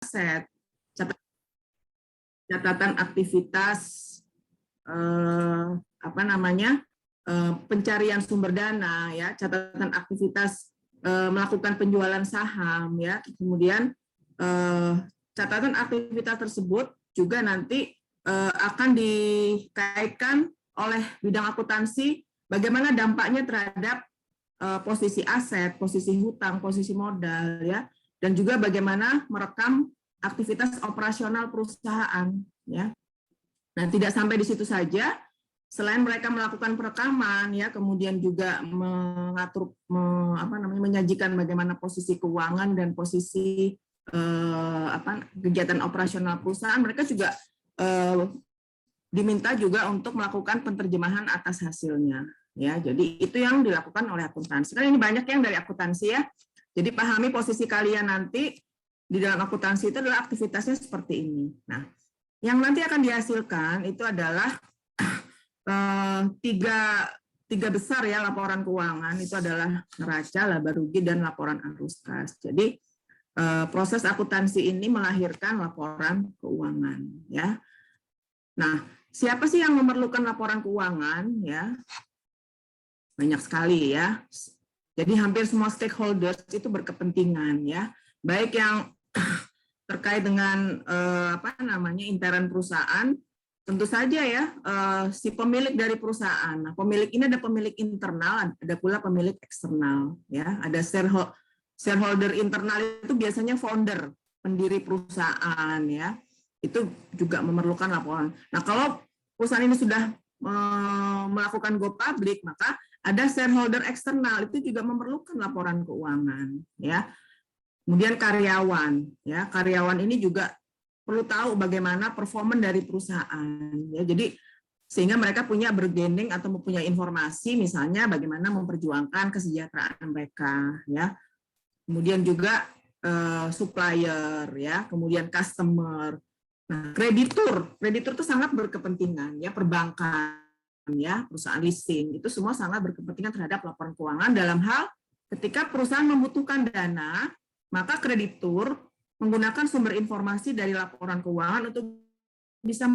aset, catatan aktivitas pencarian sumber dana, ya, catatan aktivitas melakukan penjualan saham, ya, kemudian catatan aktivitas tersebut juga nanti akan dikaitkan oleh bidang akuntansi bagaimana dampaknya terhadap posisi aset, posisi hutang, posisi modal, ya, dan juga bagaimana merekam aktivitas operasional perusahaan, ya. Nah, tidak sampai di situ saja. Selain mereka melakukan perekaman, ya, kemudian juga mengatur, menyajikan bagaimana posisi keuangan dan posisi kegiatan operasional perusahaan, mereka juga diminta juga untuk melakukan penerjemahan atas hasilnya, ya. Jadi itu yang dilakukan oleh akuntansi. Kan ini banyak yang dari akuntansi, ya. Jadi pahami posisi kalian nanti di dalam akuntansi itu adalah aktivitasnya seperti ini. Nah, yang nanti akan dihasilkan itu adalah tiga besar, ya, laporan keuangan. Itu adalah neraca, laba rugi, dan laporan arus kas. Jadi proses akuntansi ini melahirkan laporan keuangan, ya. Nah, siapa sih yang memerlukan laporan keuangan, ya? Banyak sekali, ya. Jadi hampir semua stakeholders itu berkepentingan, ya. Baik yang terkait dengan intern perusahaan, tentu saja, ya, si pemilik dari perusahaan. Nah, pemilik ini ada pemilik internal, ada pula pemilik eksternal, ya. Ada shareholder internal itu biasanya founder, pendiri perusahaan, ya. Itu juga memerlukan laporan. Nah, kalau perusahaan ini sudah melakukan go public, maka ada shareholder eksternal, itu juga memerlukan laporan keuangan, ya. Kemudian karyawan, ya, karyawan ini juga perlu tahu bagaimana performa dari perusahaan, ya. Jadi sehingga mereka punya bargaining atau mempunyai informasi, misalnya bagaimana memperjuangkan kesejahteraan mereka, ya. Kemudian juga supplier, ya, kemudian customer. Nah, kreditur itu sangat berkepentingan, ya, perbankan, ya, perusahaan leasing, itu semua sangat berkepentingan terhadap laporan keuangan dalam hal ketika perusahaan membutuhkan dana, maka kreditur menggunakan sumber informasi dari laporan keuangan untuk bisa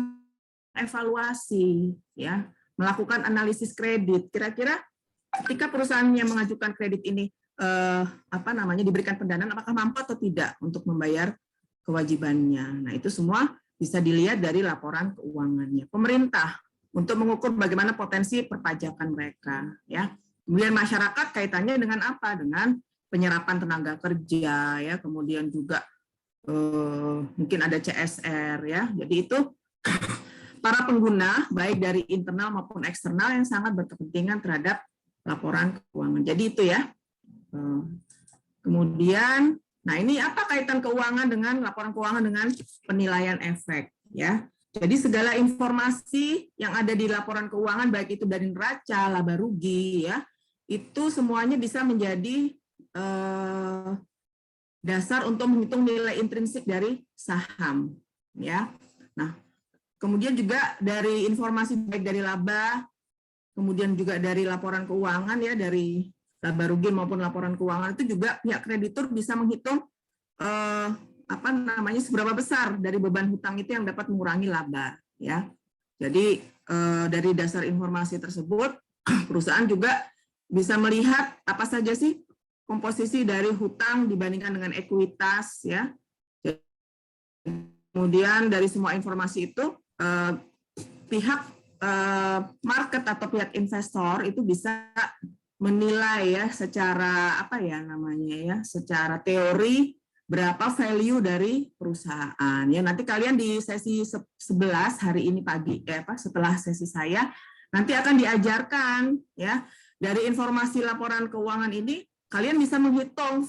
evaluasi, ya, melakukan analisis kredit. Kira-kira ketika perusahaan yang mengajukan kredit ini diberikan pendanaan, apakah mampu atau tidak untuk membayar kewajibannya. Nah, itu semua bisa dilihat dari laporan keuangannya. Pemerintah untuk mengukur bagaimana potensi perpajakan mereka, ya. Kemudian masyarakat kaitannya dengan apa? Dengan penyerapan tenaga kerja, ya. Kemudian juga mungkin ada CSR, ya. Jadi itu para pengguna baik dari internal maupun eksternal yang sangat berkepentingan terhadap laporan keuangan. Jadi itu, ya. Kemudian, nah, ini apa kaitan keuangan dengan laporan keuangan dengan penilaian efek, ya. Jadi segala informasi yang ada di laporan keuangan, baik itu dari neraca, laba rugi, ya, itu semuanya bisa menjadi dasar untuk menghitung nilai intrinsik dari saham, ya. Nah, kemudian juga dari informasi baik dari laba, kemudian juga dari laporan keuangan, ya, dari laba rugi maupun laporan keuangan, itu juga pihak kreditur bisa menghitung seberapa besar dari beban hutang itu yang dapat mengurangi laba, ya. Jadi dari dasar informasi tersebut perusahaan juga bisa melihat apa saja sih komposisi dari hutang dibandingkan dengan ekuitas, ya. Kemudian dari semua informasi itu pihak market atau pihak investor itu bisa menilai, ya, secara secara teori berapa value dari perusahaan, ya. Nanti kalian di sesi 11 hari ini pagi, setelah sesi saya nanti akan diajarkan, ya, dari informasi laporan keuangan ini kalian bisa menghitung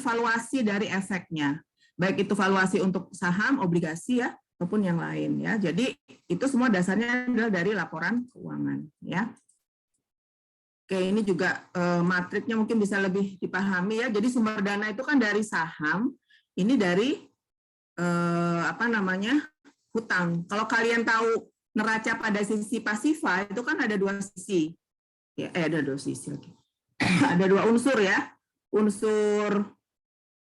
valuasi dari efeknya, baik itu valuasi untuk saham, obligasi, ya, ataupun yang lain, ya. Jadi itu semua dasarnya adalah dari laporan keuangan, ya. Oke, ini juga matriknya mungkin bisa lebih dipahami, ya. Jadi sumber dana itu kan dari saham, ini dari hutang. Kalau kalian tahu neraca pada sisi pasifa itu kan ada dua sisi, ya, ada dua sisi lagi. Ada dua unsur, ya, unsur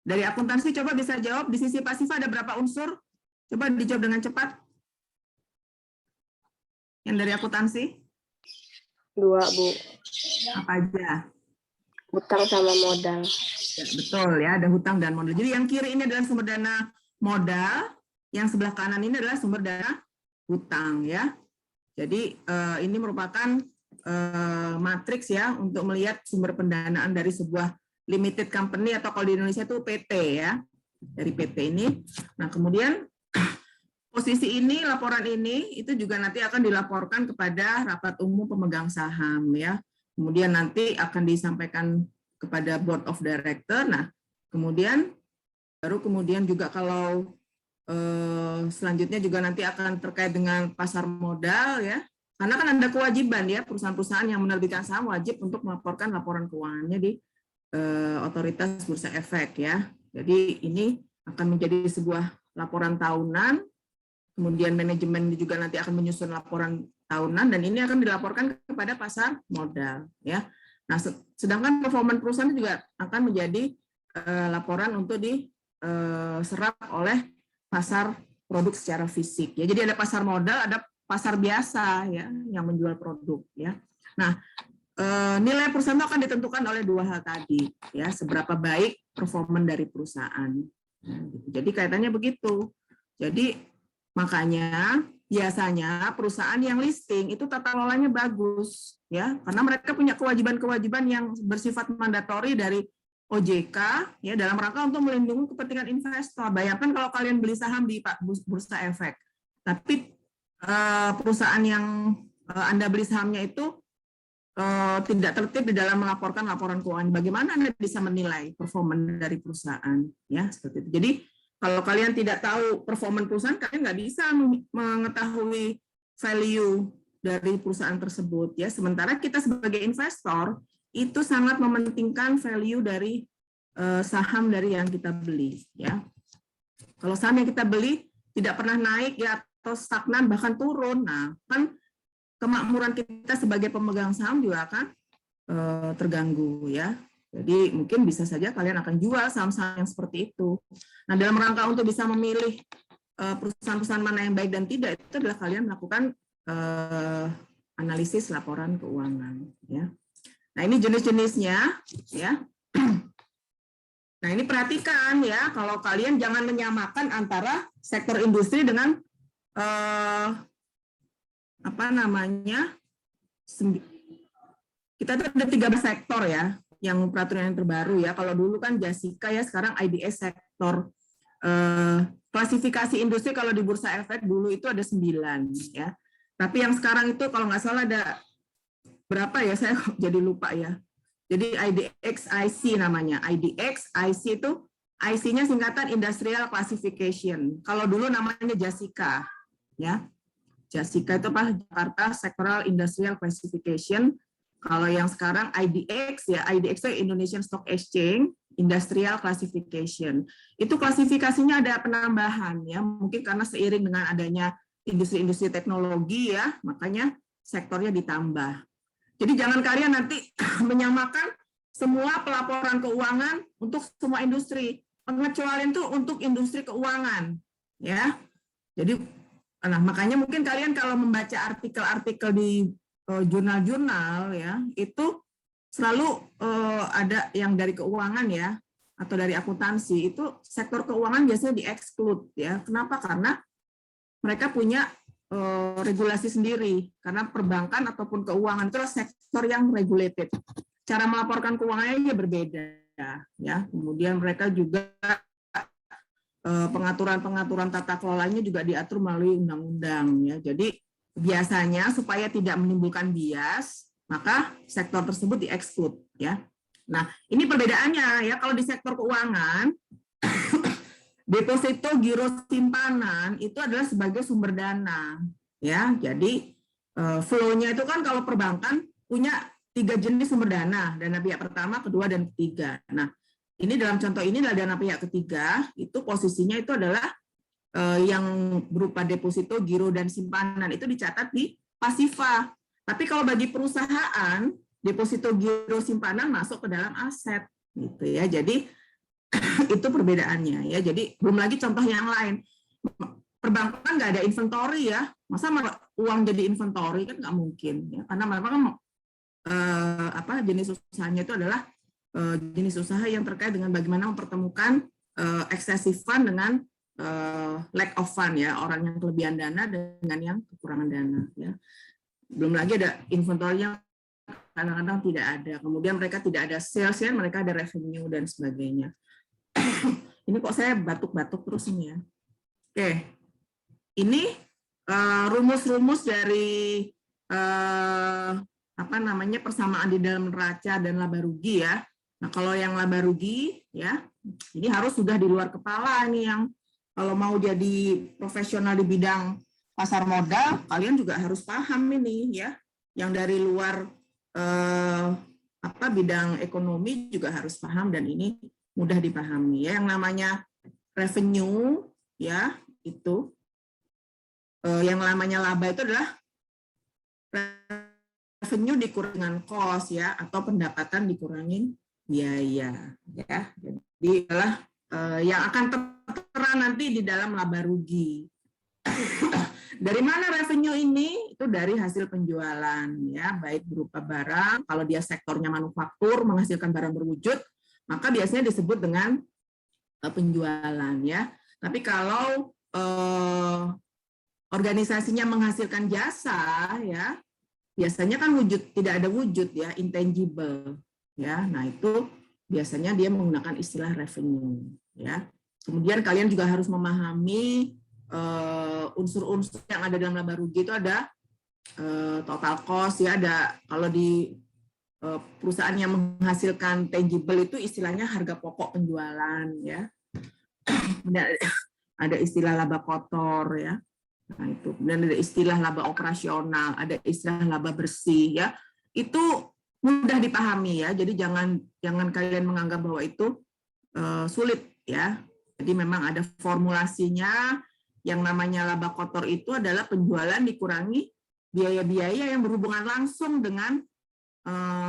Dari akuntansi coba bisa jawab, di sisi pasif ada berapa unsur? Coba dijawab dengan cepat. Yang dari akuntansi? 2, Bu. Apa aja? Hutang sama modal. Ya, betul ya, ada hutang dan modal. Jadi yang kiri ini adalah sumber dana modal, yang sebelah kanan ini adalah sumber dana hutang ya. Jadi ini merupakan matriks ya untuk melihat sumber pendanaan dari sebuah limited company atau kalau di Indonesia itu PT ya, dari PT ini. Nah kemudian posisi ini, laporan ini itu juga nanti akan dilaporkan kepada rapat umum pemegang saham ya. Kemudian nanti akan disampaikan kepada board of director. Nah kemudian kemudian juga kalau selanjutnya juga nanti akan terkait dengan pasar modal ya. Karena kan ada kewajiban ya, perusahaan-perusahaan yang menerbitkan saham wajib untuk melaporkan laporan keuangannya di otoritas bursa efek ya. Jadi ini akan menjadi sebuah laporan tahunan, kemudian manajemen juga nanti akan menyusun laporan tahunan dan ini akan dilaporkan kepada pasar modal ya. Nah, sedangkan performa perusahaan juga akan menjadi laporan untuk diserap oleh pasar produk secara fisik ya. Jadi ada pasar modal, ada pasar biasa ya yang menjual produk ya. Nah, nilai perusahaan itu akan ditentukan oleh 2 hal tadi ya, seberapa baik performa dari perusahaan. Jadi kaitannya begitu. Jadi makanya biasanya perusahaan yang listing itu tata kelolanya bagus ya, karena mereka punya kewajiban-kewajiban yang bersifat mandatori dari OJK ya dalam rangka untuk melindungi kepentingan investor. Bayangkan kalau kalian beli saham di bursa efek, tapi perusahaan yang Anda beli sahamnya itu tidak tertib di dalam melaporkan laporan keuangan. Bagaimana Anda bisa menilai performa dari perusahaan? Ya, seperti itu. Jadi kalau kalian tidak tahu performa perusahaan, kalian nggak bisa mengetahui value dari perusahaan tersebut. Ya, sementara kita sebagai investor itu sangat mementingkan value dari saham dari yang kita beli. Ya, kalau saham yang kita beli tidak pernah naik ya atau stagnan bahkan turun, nah kan kemakmuran kita sebagai pemegang saham juga akan terganggu ya. Jadi mungkin bisa saja kalian akan jual saham-saham yang seperti itu. Nah dalam rangka untuk bisa memilih perusahaan-perusahaan mana yang baik dan tidak, itu adalah kalian melakukan analisis laporan keuangan. Ya. Nah ini jenis-jenisnya ya. Nah ini perhatikan ya, kalau kalian jangan menyamakan antara sektor industri dengan apa namanya, kita tuh ada 13 sektor ya, yang peraturan yang terbaru ya. Kalau dulu kan Jasika ya, sekarang IDS sektor. Klasifikasi industri kalau di Bursa Efek dulu itu ada 9 ya. Tapi yang sekarang itu kalau nggak salah ada berapa ya, saya jadi lupa ya. Jadi IDX IC namanya. IDX IC itu IC-nya singkatan Industrial Classification. Kalau dulu namanya Jasika ya. Jasika itu apa? Jakarta Sectoral Industrial Classification. Kalau yang sekarang IDX ya, IDX itu Indonesian Stock Exchange Industrial Classification. Itu klasifikasinya ada penambahan ya, mungkin karena seiring dengan adanya industri-industri teknologi ya, makanya sektornya ditambah. Jadi jangan kalian nanti menyamakan semua pelaporan keuangan untuk semua industri. Pengecualian itu untuk industri keuangan ya. Jadi nah, makanya mungkin kalian kalau membaca artikel-artikel di jurnal-jurnal ya, itu selalu ada yang dari keuangan ya, atau dari akuntansi, itu sektor keuangan biasanya di-exclude ya. Kenapa? Karena mereka punya regulasi sendiri, karena perbankan ataupun keuangan itu sektor yang regulated. Cara melaporkan keuangannya berbeda ya. Kemudian mereka juga pengaturan-pengaturan tata kelolanya juga diatur melalui undang-undang ya. Jadi biasanya supaya tidak menimbulkan bias, maka sektor tersebut di-exclude ya. Nah, ini perbedaannya ya. Kalau di sektor keuangan, deposito giro simpanan itu adalah sebagai sumber dana ya. Jadi flow-nya itu kan kalau perbankan punya 3 jenis sumber dana pihak pertama, kedua, dan ketiga. Nah, ini dalam contoh ini adalah dana pihak ketiga, itu posisinya itu adalah yang berupa deposito, giro, dan simpanan. Itu dicatat di pasifa. Tapi kalau bagi perusahaan, deposito, giro, simpanan masuk ke dalam aset. Gitu ya. Jadi Itu perbedaannya ya. Jadi belum lagi contoh yang lain. Perbankan nggak ada inventory ya. Masa uang jadi inventory kan nggak mungkin ya. Karena memang jenis usahanya itu adalah jenis usaha yang terkait dengan bagaimana mempertemukan excessive fund dengan lack of fund ya, orang yang kelebihan dana dengan yang kekurangan dana ya. Belum lagi ada inventory yang kadang-kadang tidak ada. Kemudian mereka tidak ada sales ya, mereka ada revenue dan sebagainya. Ini kok saya batuk-batuk terus ini ya. Oke. Ini rumus-rumus dari persamaan di dalam neraca dan laba rugi ya. Nah, kalau yang laba rugi ya, ini harus sudah di luar kepala ini, yang kalau mau jadi profesional di bidang pasar modal, kalian juga harus paham ini ya. Yang dari luar bidang ekonomi juga harus paham, dan ini mudah dipahami ya. Yang namanya revenue ya, itu yang namanya laba itu adalah revenue dikurangi dengan cost ya, atau pendapatan dikurangi biaya ya. Jadi adalah yang akan tertera nanti di dalam laba rugi. Dari mana revenue ini? Itu dari hasil penjualan ya, baik berupa barang, kalau dia sektornya manufaktur menghasilkan barang berwujud, maka biasanya disebut dengan penjualan ya. Tapi kalau organisasinya menghasilkan jasa ya, biasanya kan tidak ada wujud ya, intangible ya. Nah, itu biasanya dia menggunakan istilah revenue ya. Kemudian kalian juga harus memahami unsur-unsur yang ada dalam laba rugi. Itu ada total cost ya, ada kalau di perusahaan yang menghasilkan tangible itu istilahnya harga pokok penjualan ya. Ada istilah laba kotor ya. Nah, itu. Dan ada istilah laba operasional, ada istilah laba bersih ya. Itu mudah dipahami ya. Jadi jangan kalian menganggap bahwa itu sulit ya. Jadi memang ada formulasinya. Yang namanya laba kotor itu adalah penjualan dikurangi biaya-biaya yang berhubungan langsung dengan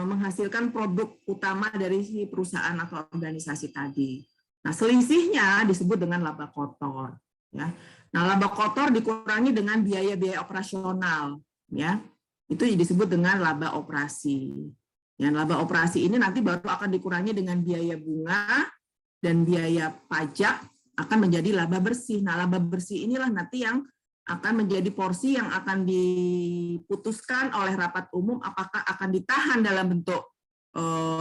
menghasilkan produk utama dari si perusahaan atau organisasi tadi. Nah, selisihnya disebut dengan laba kotor ya. Nah, laba kotor dikurangi dengan biaya-biaya operasional ya. Itu disebut dengan laba operasi. Yang laba operasi ini nanti baru akan dikurangi dengan biaya bunga dan biaya pajak, akan menjadi laba bersih. Nah, laba bersih inilah nanti yang akan menjadi porsi yang akan diputuskan oleh rapat umum, apakah akan ditahan dalam bentuk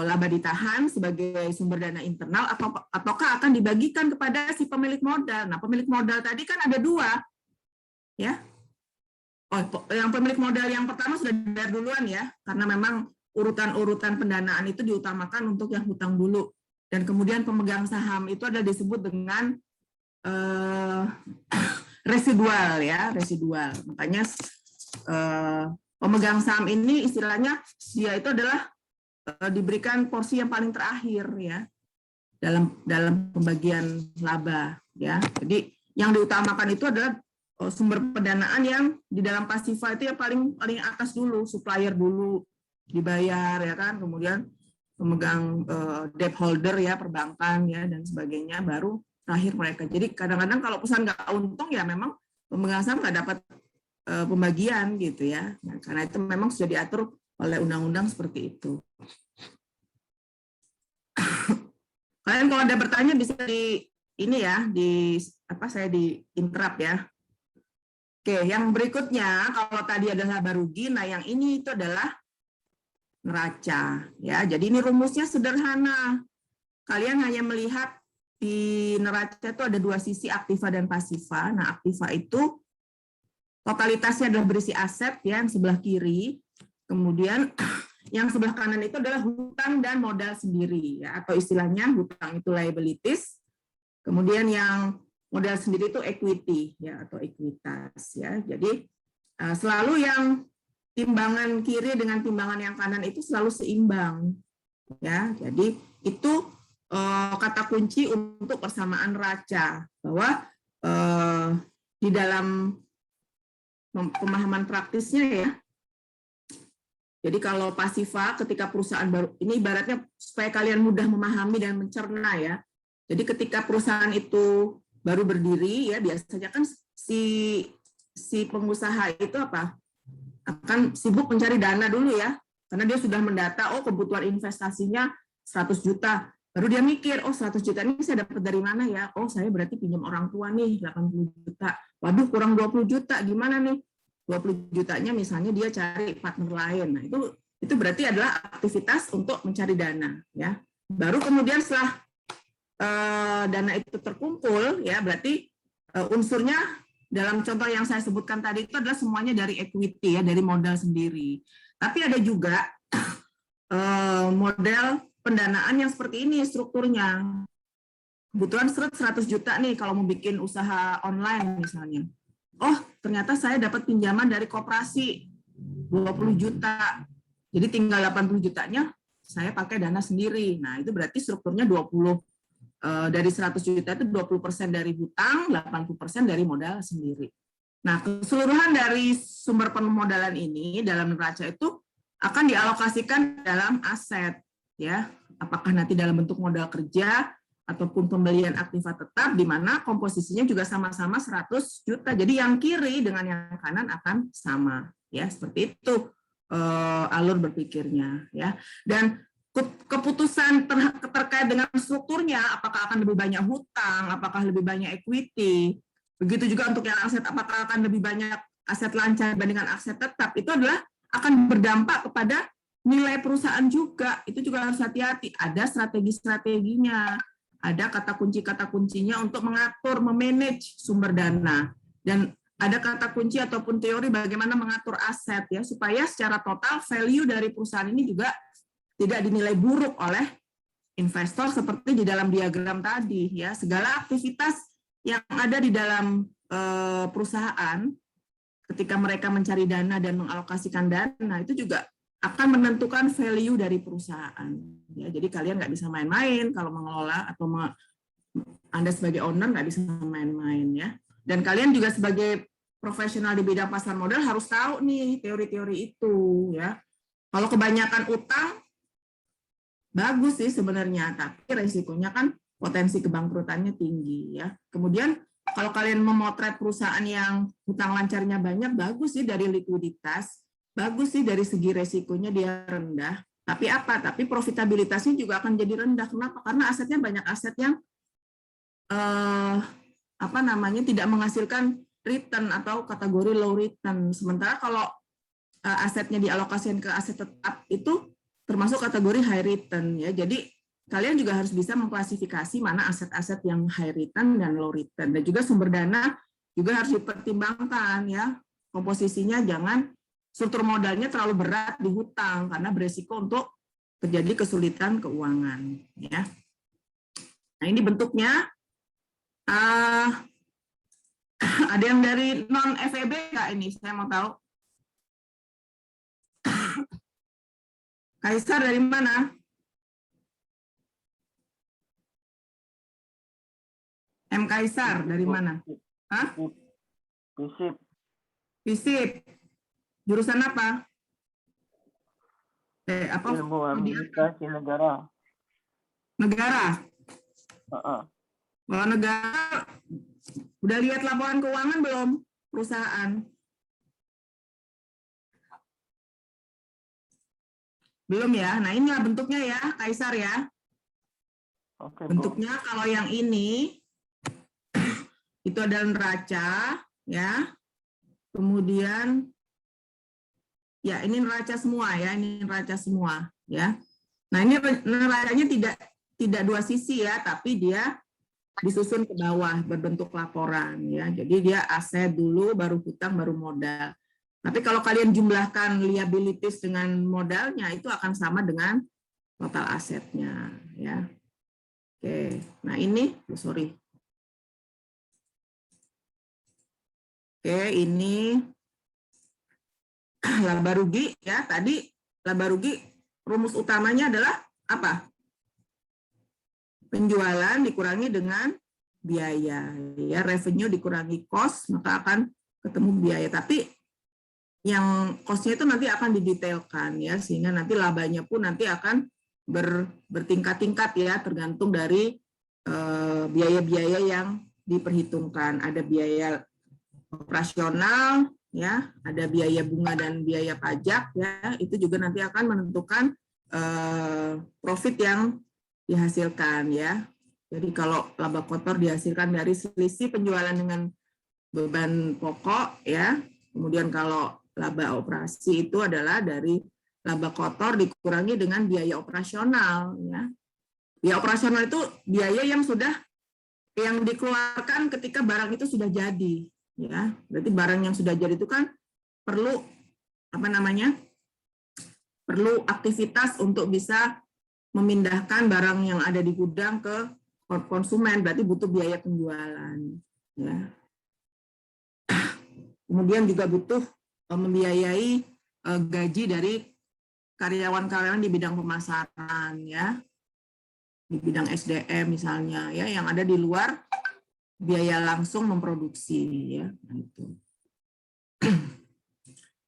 laba ditahan sebagai sumber dana internal, ataukah akan dibagikan kepada si pemilik modal. Nah, pemilik modal tadi kan ada dua ya. Yang pemilik modal yang pertama sudah bayar duluan ya, karena memang urutan-urutan pendanaan itu diutamakan untuk yang hutang dulu. Dan kemudian pemegang saham itu adalah disebut dengan residual ya, residual. Makanya pemegang saham ini istilahnya dia itu adalah diberikan porsi yang paling terakhir ya dalam pembagian laba ya. Jadi yang diutamakan itu adalah sumber pendanaan yang di dalam pasifa itu yang paling atas dulu, supplier dulu dibayar ya kan, kemudian pemegang debt holder ya, perbankan ya dan sebagainya, baru terakhir mereka. Jadi kadang-kadang kalau perusahaan nggak untung ya memang pemegang saham nggak dapat pembagian gitu ya. Nah, karena itu memang sudah diatur oleh undang-undang seperti itu. Kalian kalau ada bertanya bisa di ini ya, saya di interrupt ya. Oke, yang berikutnya kalau tadi adalah laba rugi, nah yang ini itu adalah neraca ya. Jadi ini rumusnya sederhana. Kalian hanya melihat di neraca itu ada dua sisi, aktiva dan pasiva. Nah, aktiva itu totalitasnya adalah berisi aset ya, yang sebelah kiri. Kemudian yang sebelah kanan itu adalah hutang dan modal sendiri ya, atau istilahnya hutang itu liabilities. Kemudian yang modal sendiri itu equity ya, atau ekuitas ya. Jadi selalu yang timbangan kiri dengan timbangan yang kanan itu selalu seimbang ya. Jadi itu kata kunci untuk persamaan neraca, bahwa di dalam pemahaman praktisnya ya. Jadi kalau pasiva ketika perusahaan baru, ini ibaratnya supaya kalian mudah memahami dan mencerna ya. Jadi ketika perusahaan itu baru berdiri, ya biasanya kan si pengusaha itu akan sibuk mencari dana dulu ya, karena dia sudah mendata, oh kebutuhan investasinya 100 juta. Baru dia mikir, oh 100 juta ini saya dapat dari mana ya? Oh saya berarti pinjam orang tua nih 80 juta. Waduh kurang 20 juta, gimana nih? 20 jutanya misalnya dia cari partner lain. Nah itu berarti adalah aktivitas untuk mencari dana ya. Baru kemudian setelah dana itu terkumpul ya, berarti unsurnya dalam contoh yang saya sebutkan tadi itu adalah semuanya dari equity ya, dari modal sendiri. Tapi ada juga model pendanaan yang seperti ini strukturnya. Kebetulan 100 juta nih kalau mau bikin usaha online misalnya. Oh, ternyata saya dapat pinjaman dari koperasi 20 juta. Jadi tinggal 80 jutanya saya pakai dana sendiri. Nah, itu berarti strukturnya 20 dari 100 juta itu 20% dari hutang, 80% dari modal sendiri. Nah, keseluruhan dari sumber pemodalan ini dalam neraca itu akan dialokasikan dalam aset. Ya, apakah nanti dalam bentuk modal kerja ataupun pembelian aktiva tetap, di mana komposisinya juga sama-sama 100 juta. Jadi yang kiri dengan yang kanan akan sama, ya seperti itu alur berpikirnya, ya. Dan keputusan terkait dengan strukturnya, apakah akan lebih banyak hutang, apakah lebih banyak equity, begitu juga untuk yang aset, apakah akan lebih banyak aset lancar dibandingkan aset tetap, itu adalah akan berdampak kepada nilai perusahaan juga. Itu juga harus hati-hati. Ada strategi-strateginya, ada kata kuncinya untuk mengatur, memanage sumber dana, dan ada kata kunci ataupun teori bagaimana mengatur aset ya, supaya secara total value dari perusahaan ini juga tidak dinilai buruk oleh investor seperti di dalam diagram tadi ya. Segala aktivitas yang ada di dalam perusahaan ketika mereka mencari dana dan mengalokasikan dana itu juga akan menentukan value dari perusahaan. Ya, jadi kalian nggak bisa main-main kalau mengelola atau Anda sebagai owner nggak bisa main-main ya. Dan kalian juga sebagai profesional di bidang pasar modal harus tahu nih teori-teori itu ya. Kalau kebanyakan utang bagus sih sebenarnya, tapi resikonya kan potensi kebangkrutannya tinggi ya. Kemudian kalau kalian memotret perusahaan yang hutang lancarnya banyak, bagus sih dari likuiditas, bagus sih dari segi resikonya dia rendah. Tapi apa? Tapi profitabilitasnya juga akan jadi rendah. Kenapa? Karena asetnya banyak aset yang tidak menghasilkan return atau kategori low return. Sementara kalau asetnya dialokasikan ke aset tetap itu termasuk kategori high return ya. Jadi kalian juga harus bisa mengklasifikasi mana aset-aset yang high return dan low return. Dan juga sumber dana juga harus dipertimbangkan ya. Komposisinya jangan struktur modalnya terlalu berat di hutang karena beresiko untuk terjadi kesulitan keuangan ya. Nah, ini bentuknya ada yang dari non FEB nggak ini? Saya mau tahu. Kaisar dari mana? M. Kaisar dari mana? Hah? FISIP. FISIP. Jurusan apa? Ilmu administrasi negara. Negara? Kalau negara, udah lihat laporan keuangan belum? Perusahaan? Belum ya? Nah inilah bentuknya ya, Kaisar ya. Oke, bentuknya Bu. Kalau yang ini, itu adalah neraca, ya. Kemudian, ya ini neraca semua ya, ini neraca semua ya. Nah ini neracanya tidak dua sisi ya, tapi dia disusun ke bawah berbentuk laporan ya. Jadi dia aset dulu, baru hutang, baru modal. Tapi kalau kalian jumlahkan liabilities dengan modalnya itu akan sama dengan total asetnya ya. Oke, nah ini sorry. Oke, ini laba rugi ya. Tadi laba rugi rumus utamanya adalah apa? Penjualan dikurangi dengan biaya ya, revenue dikurangi cost, maka akan ketemu biaya. Tapi yang cost-nya itu nanti akan didetailkan ya, sehingga nanti labanya pun nanti akan bertingkat-tingkat ya, tergantung dari biaya-biaya yang diperhitungkan. Ada biaya operasional, ya, ada biaya bunga dan biaya pajak, ya, itu juga nanti akan menentukan profit yang dihasilkan, ya. Jadi kalau laba kotor dihasilkan dari selisih penjualan dengan beban pokok, ya. Kemudian kalau laba operasi itu adalah dari laba kotor dikurangi dengan biaya operasional, ya. Biaya operasional itu biaya yang dikeluarkan ketika barang itu sudah jadi, ya. Berarti barang yang sudah jadi itu kan perlu perlu aktivitas untuk bisa memindahkan barang yang ada di gudang ke konsumen, berarti butuh biaya penjualan, ya. Kemudian juga butuh membiayai gaji dari karyawan-karyawan di bidang pemasaran, ya, di bidang SDM misalnya, ya, yang ada di luar biaya langsung memproduksi, ya.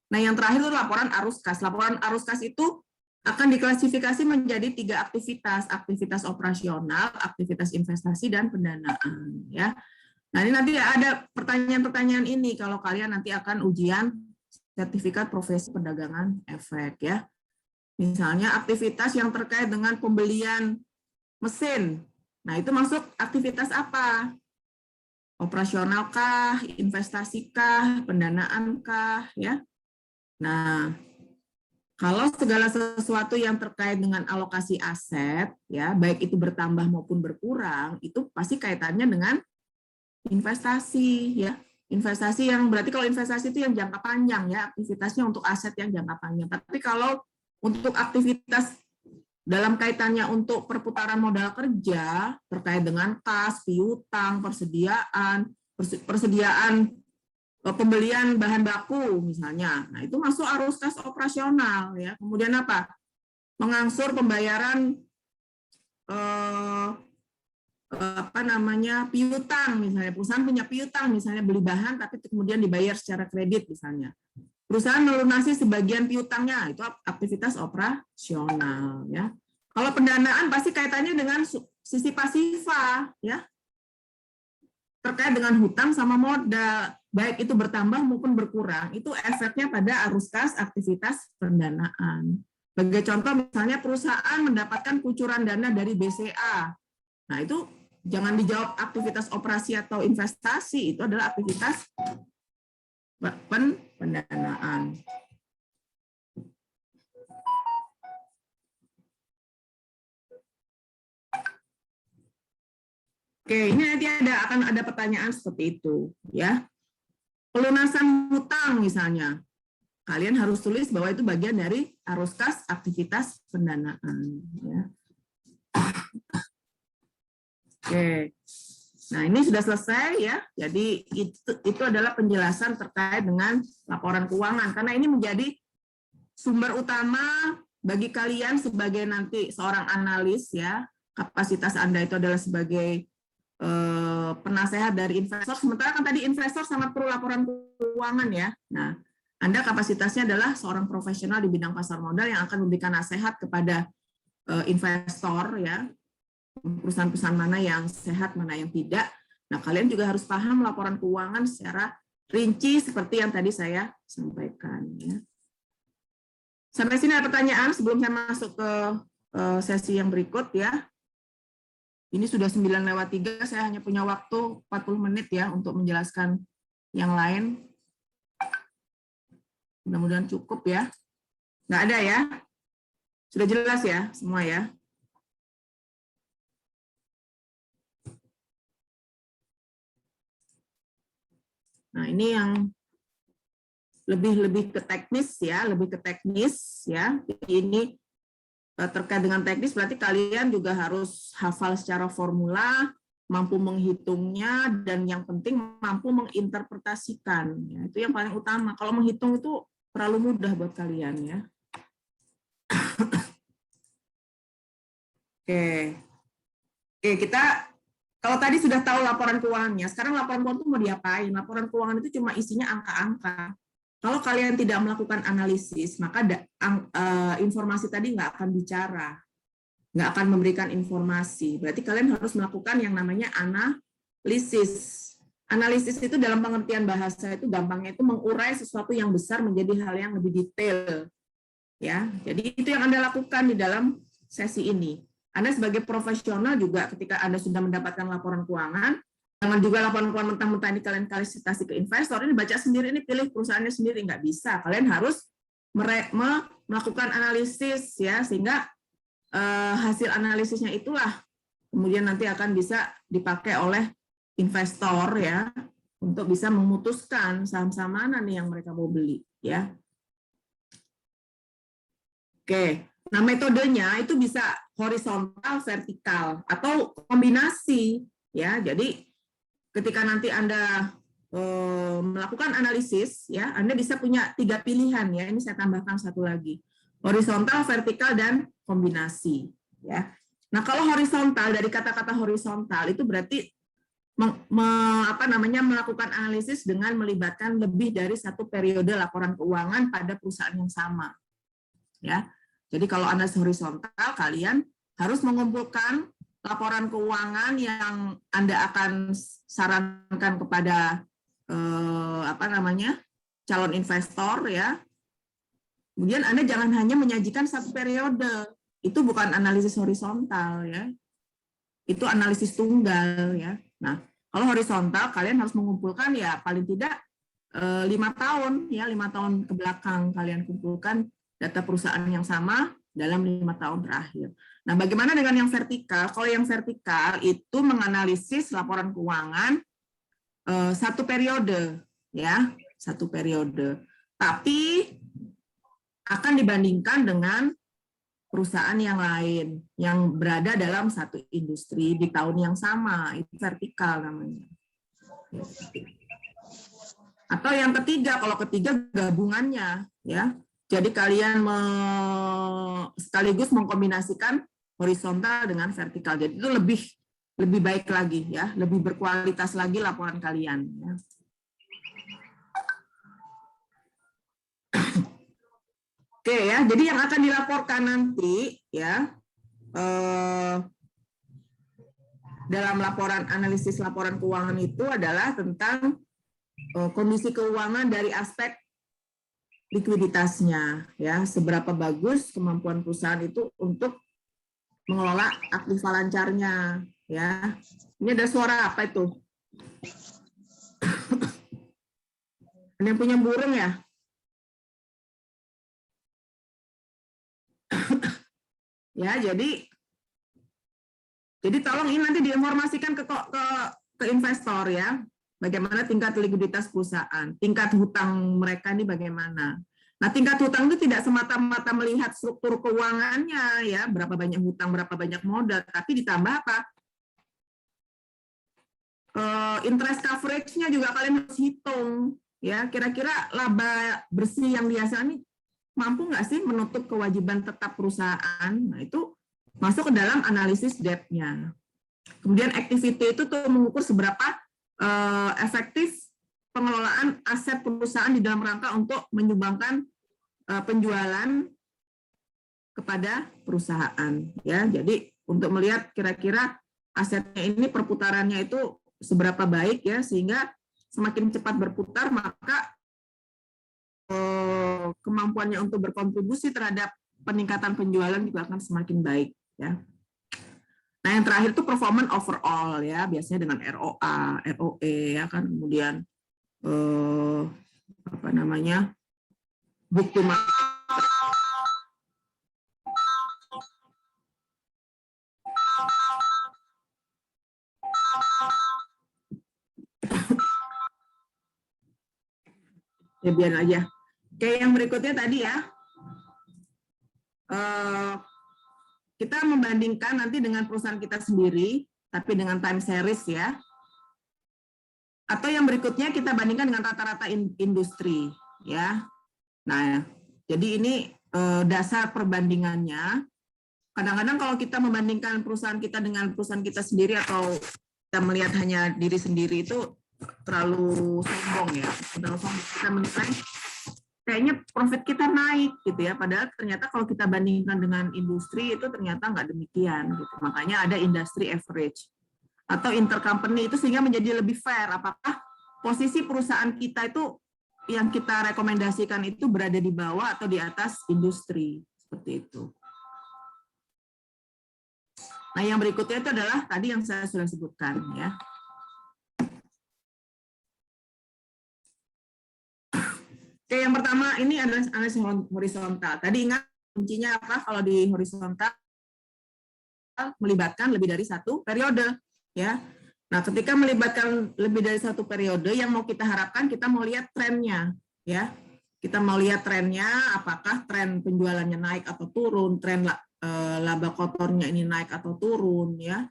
Nah, yang terakhir itu laporan arus kas. Laporan arus kas itu akan diklasifikasi menjadi 3 aktivitas: aktivitas operasional, aktivitas investasi, dan pendanaan, ya. Nah, ini nanti ada pertanyaan-pertanyaan ini kalau kalian nanti akan ujian sertifikat profesi perdagangan efek, ya. Misalnya aktivitas yang terkait dengan pembelian mesin. Nah, itu masuk aktivitas apa? Operasionalkah, investasikah, pendanaankah, ya. Nah, kalau segala sesuatu yang terkait dengan alokasi aset, ya, baik itu bertambah maupun berkurang, itu pasti kaitannya dengan investasi, ya. Investasi yang berarti kalau investasi itu yang jangka panjang, ya, aktivitasnya untuk aset yang jangka panjang. Tapi kalau untuk aktivitas dalam kaitannya untuk perputaran modal kerja terkait dengan kas, piutang, persediaan pembelian bahan baku misalnya. Nah, itu masuk arus kas operasional, ya. Kemudian apa? Mengangsur pembayaran piutang misalnya. Perusahaan punya piutang misalnya beli bahan tapi kemudian dibayar secara kredit misalnya. Perusahaan melunasi sebagian piutangnya, itu aktivitas operasional, ya. Kalau pendanaan pasti kaitannya dengan sisi pasifa, ya. Terkait dengan hutang sama modal, baik itu bertambah maupun berkurang, itu efeknya pada arus kas aktivitas pendanaan. Sebagai contoh misalnya perusahaan mendapatkan kucuran dana dari BCA. Nah, itu jangan dijawab aktivitas operasi atau investasi, itu adalah aktivitas pendanaan. Oke, ini nanti akan ada pertanyaan seperti itu, ya. Pelunasan hutang misalnya, kalian harus tulis bahwa itu bagian dari arus kas aktivitas pendanaan, ya. Oke, nah ini sudah selesai, ya. Jadi itu adalah penjelasan terkait dengan laporan keuangan, karena ini menjadi sumber utama bagi kalian sebagai nanti seorang analis, ya. Kapasitas Anda itu adalah sebagai penasehat dari investor, sementara kan tadi investor sangat perlu laporan keuangan, ya. Nah, Anda kapasitasnya adalah seorang profesional di bidang pasar modal yang akan memberikan nasihat kepada investor, ya, perusahaan-perusahaan mana yang sehat, mana yang tidak. Nah, kalian juga harus paham laporan keuangan secara rinci seperti yang tadi saya sampaikan, ya. Sampai sini ada pertanyaan sebelum saya masuk ke sesi yang berikut, ya. Ini sudah 9:03, saya hanya punya waktu 40 menit ya untuk menjelaskan yang lain. Mudah-mudahan cukup ya. Nggak ada ya? Sudah jelas ya semua ya? Nah, ini yang lebih ke teknis ya, Jadi ini terkait dengan teknis berarti kalian juga harus hafal secara formula, mampu menghitungnya, dan yang penting mampu menginterpretasikan. Ya, itu yang paling utama. Kalau menghitung itu terlalu mudah buat kalian ya. Oke, kita kalau tadi sudah tahu laporan keuangannya, sekarang laporan keuangan itu mau diapain? Laporan keuangan itu cuma isinya angka-angka. Kalau kalian tidak melakukan analisis, maka informasi tadi nggak akan bicara. nggak akan memberikan informasi. Berarti kalian harus melakukan yang namanya analisis. Analisis itu dalam pengertian bahasa itu gampangnya itu mengurai sesuatu yang besar menjadi hal yang lebih detail. Ya, jadi itu yang Anda lakukan di dalam sesi ini. Anda sebagai profesional juga ketika Anda sudah mendapatkan laporan keuangan, jangan juga laporan keuangan mentah-mentah ini kalian kasih ke investor, ini baca sendiri, ini pilih perusahaannya sendiri, nggak bisa. Kalian harus melakukan analisis ya, sehingga hasil analisisnya itulah kemudian nanti akan bisa dipakai oleh investor ya untuk bisa memutuskan saham-saham mana nih yang mereka mau beli ya. Oke, nah metodenya itu bisa horizontal, vertikal atau kombinasi ya. Jadi ketika nanti Anda melakukan analisis ya, Anda bisa punya 3 pilihan ya. Ini saya tambahkan satu lagi. Horizontal, vertikal dan kombinasi ya. Nah, kalau horizontal dari kata-kata horizontal itu berarti melakukan analisis dengan melibatkan lebih dari satu periode laporan keuangan pada perusahaan yang sama. Ya. Jadi kalau analisis horizontal, kalian harus mengumpulkan laporan keuangan yang Anda akan sarankan kepada calon investor ya. Kemudian Anda jangan hanya menyajikan satu periode. Itu bukan analisis horizontal ya. Itu analisis tunggal ya. Nah, kalau horizontal kalian harus mengumpulkan ya paling tidak 5 tahun ya, 5 tahun ke belakang kalian kumpulkan data perusahaan yang sama dalam 5 tahun terakhir. Nah, bagaimana dengan yang vertikal? Kalau yang vertikal itu menganalisis laporan keuangan satu periode, ya, satu periode. Tapi akan dibandingkan dengan perusahaan yang lain yang berada dalam satu industri di tahun yang sama, itu vertikal namanya. Atau yang ketiga, kalau ketiga gabungannya, ya. Jadi kalian sekaligus mengkombinasikan horizontal dengan vertikal. Jadi itu lebih baik lagi ya, lebih berkualitas lagi laporan kalian. Ya. Oke ya, jadi yang akan dilaporkan nanti ya dalam laporan analisis laporan keuangan itu adalah tentang kondisi keuangan dari aspek likuiditasnya ya, seberapa bagus kemampuan perusahaan itu untuk mengelola aktiva lancarnya ya. Ini ada suara apa itu? Ada yang punya burung ya? Ya, jadi tolong ini nanti diinformasikan ke investor ya. Bagaimana tingkat likuiditas perusahaan, tingkat hutang mereka ini bagaimana. Nah, tingkat hutang itu tidak semata-mata melihat struktur keuangannya ya, berapa banyak hutang, berapa banyak modal, tapi ditambah apa? Interest coverage-nya juga kalian harus hitung ya. Kira-kira laba bersih yang biasa ini mampu nggak sih menutup kewajiban tetap perusahaan? Nah, itu masuk ke dalam analisis debt-nya. Kemudian activity itu tuh mengukur seberapa efektif pengelolaan aset perusahaan di dalam rangka untuk menyumbangkan penjualan kepada perusahaan. Ya, jadi untuk melihat kira-kira asetnya ini perputarannya itu seberapa baik ya, sehingga semakin cepat berputar maka kemampuannya untuk berkontribusi terhadap peningkatan penjualan juga akan semakin baik ya. Nah, yang terakhir itu performance overall ya, biasanya dengan ROA, ROE ya kan, kemudian book to market. Ya biar aja. Oke, yang berikutnya tadi ya. Kita membandingkan nanti dengan perusahaan kita sendiri, tapi dengan time series ya. Atau yang berikutnya kita bandingkan dengan rata-rata industri ya. Nah, jadi ini dasar perbandingannya. Kadang-kadang kalau kita membandingkan perusahaan kita dengan perusahaan kita sendiri atau kita melihat hanya diri sendiri itu terlalu sombong ya. Terlalu sombong. Kita menilai kayaknya profit kita naik gitu ya, padahal ternyata kalau kita bandingkan dengan industri itu ternyata nggak demikian gitu. Makanya ada industry average atau intercompany itu sehingga menjadi lebih fair. Apakah posisi perusahaan kita itu yang kita rekomendasikan itu berada di bawah atau di atas industri seperti itu. Nah, yang berikutnya itu adalah tadi yang saya sudah sebutkan ya. Oke, yang pertama ini adalah analisis horizontal. Tadi ingat kuncinya apa kalau di horizontal? Melibatkan lebih dari satu periode ya. Nah, ketika melibatkan lebih dari satu periode, yang mau kita harapkan kita mau lihat trennya ya. Kita mau lihat trennya, apakah tren penjualannya naik atau turun, tren laba kotornya ini naik atau turun ya.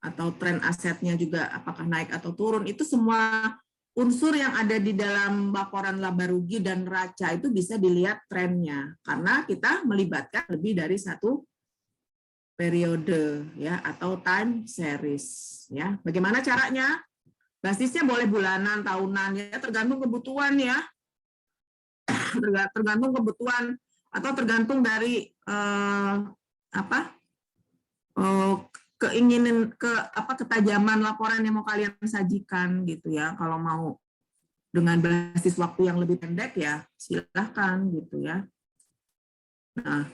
Atau tren asetnya juga apakah naik atau turun. Itu semua unsur yang ada di dalam laporan laba rugi dan neraca itu bisa dilihat trennya karena kita melibatkan lebih dari satu periode ya atau time series ya. Bagaimana caranya? Basisnya boleh bulanan, tahunan ya, tergantung kebutuhan ya. Tergantung kebutuhan atau tergantung dari keinginan ketajaman laporan yang mau kalian sajikan gitu ya. Kalau mau dengan basis waktu yang lebih pendek ya silahkan gitu ya. Nah,